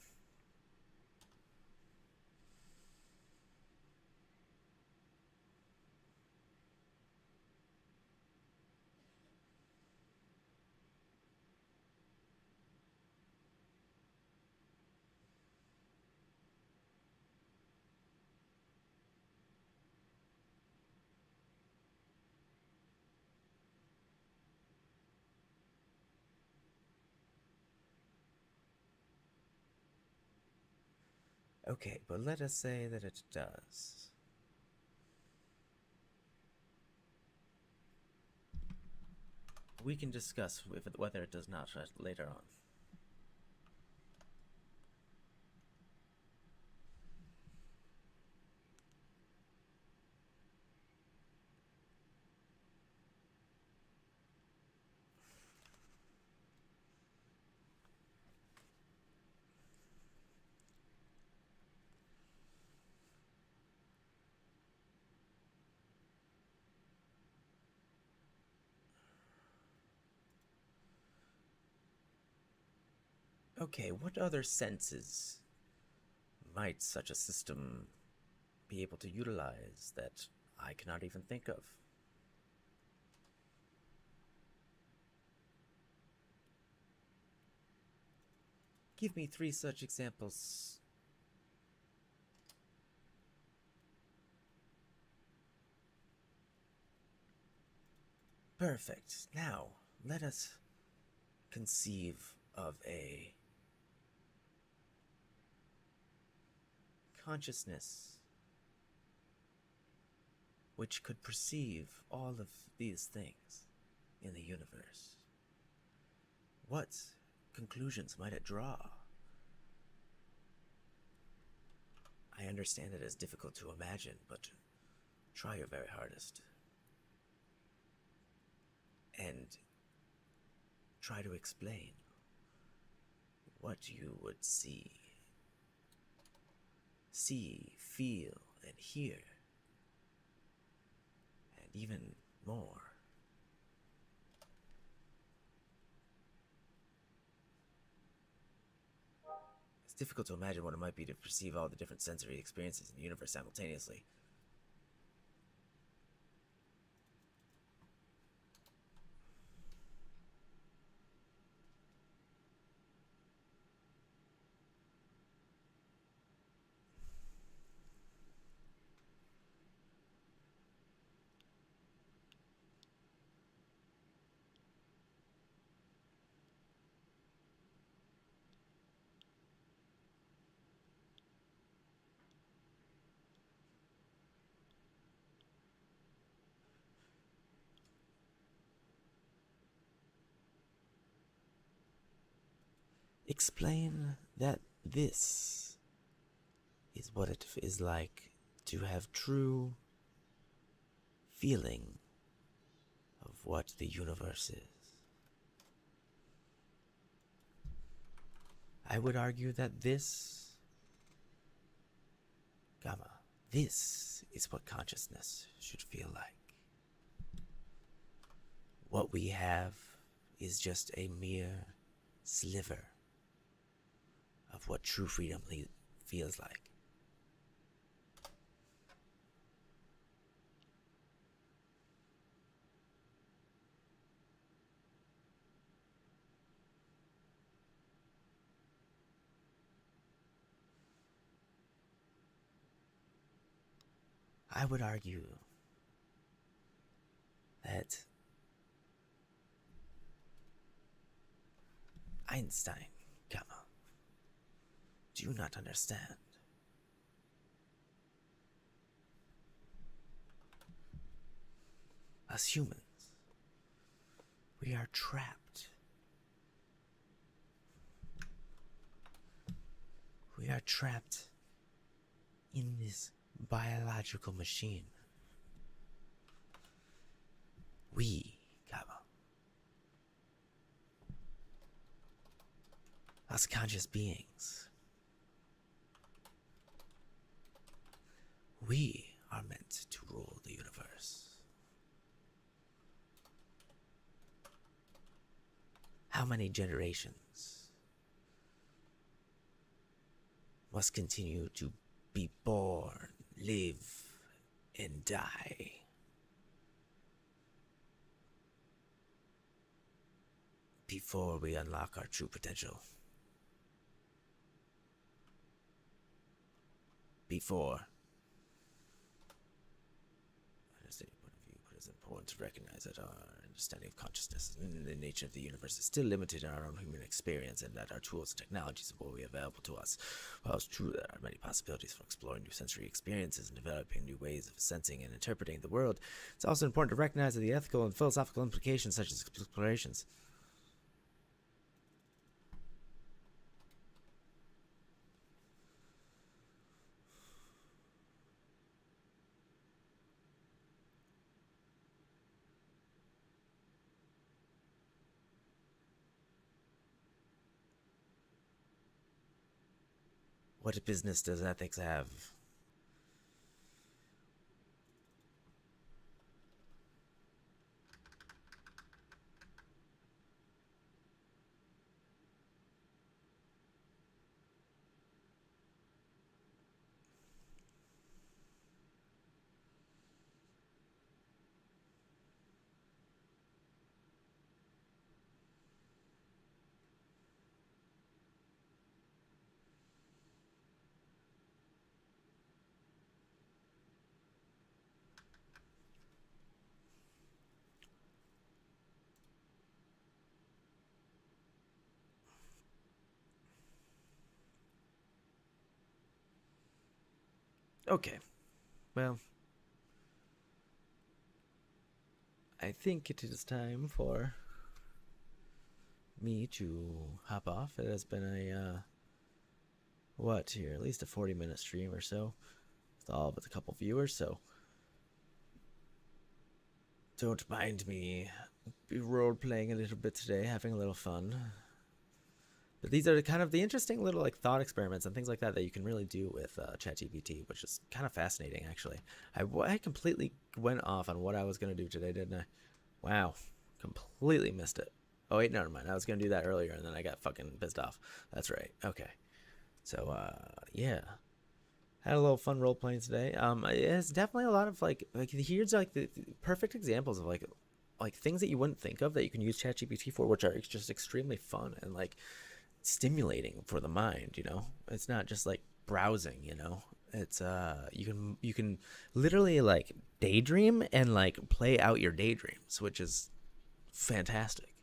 Okay, but let us say that it does. We can discuss whether it does not later on. Okay, what other senses might such a system be able to utilize that I cannot even think of? Give me 3 such examples. Perfect. Now, let us conceive of a consciousness which could perceive all of these things in the universe. What conclusions might it draw? I understand it is difficult to imagine, but try your very hardest. And try to explain what you would see, feel, and hear, and even more. It's difficult to imagine what it might be to perceive all the different sensory experiences in the universe simultaneously. Explain that this is what it is like to have true feeling of what the universe is. I would argue that this is what consciousness should feel like. What we have is just a mere sliver of what true freedom feels like. I would argue that Einstein, do not understand. Us humans, we are trapped. We are trapped in this biological machine. We, Kaba, us conscious beings, we are meant to rule the universe. How many generations must continue to be born, live, and die before we unlock our true potential? Before. Understanding point of view, but it's important to recognize that our understanding of consciousness and the nature of the universe is still limited in our own human experience, and that our tools and technologies are what we have available to us. While it's true that there are many possibilities for exploring new sensory experiences and developing new ways of sensing and interpreting the world, it's also important to recognize that the ethical and philosophical implications such as explorations. What business does ethics have? Okay, well, I think it is time for me to hop off. It has been a, what here, at least a 40-minute stream or so, with all but a couple viewers, so don't mind me role-playing a little bit today, having a little fun. But these are kind of the interesting little like thought experiments and things like that that you can really do with ChatGPT, which is kind of fascinating, actually. I completely went off on what I was going to do today, didn't I? Wow, completely missed it. Oh, wait, never mind. I was going to do that earlier, and then I got fucking pissed off. That's right. Okay. So, yeah. Had a little fun role-playing today. It's definitely a lot of, like here's, like, the perfect examples of, like things that you wouldn't think of that you can use ChatGPT for, which are just extremely fun and, like, stimulating for the mind, you know. It's not just like browsing, you know. It's you can literally like daydream and like play out your daydreams, which is fantastic.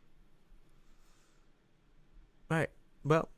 All right, well,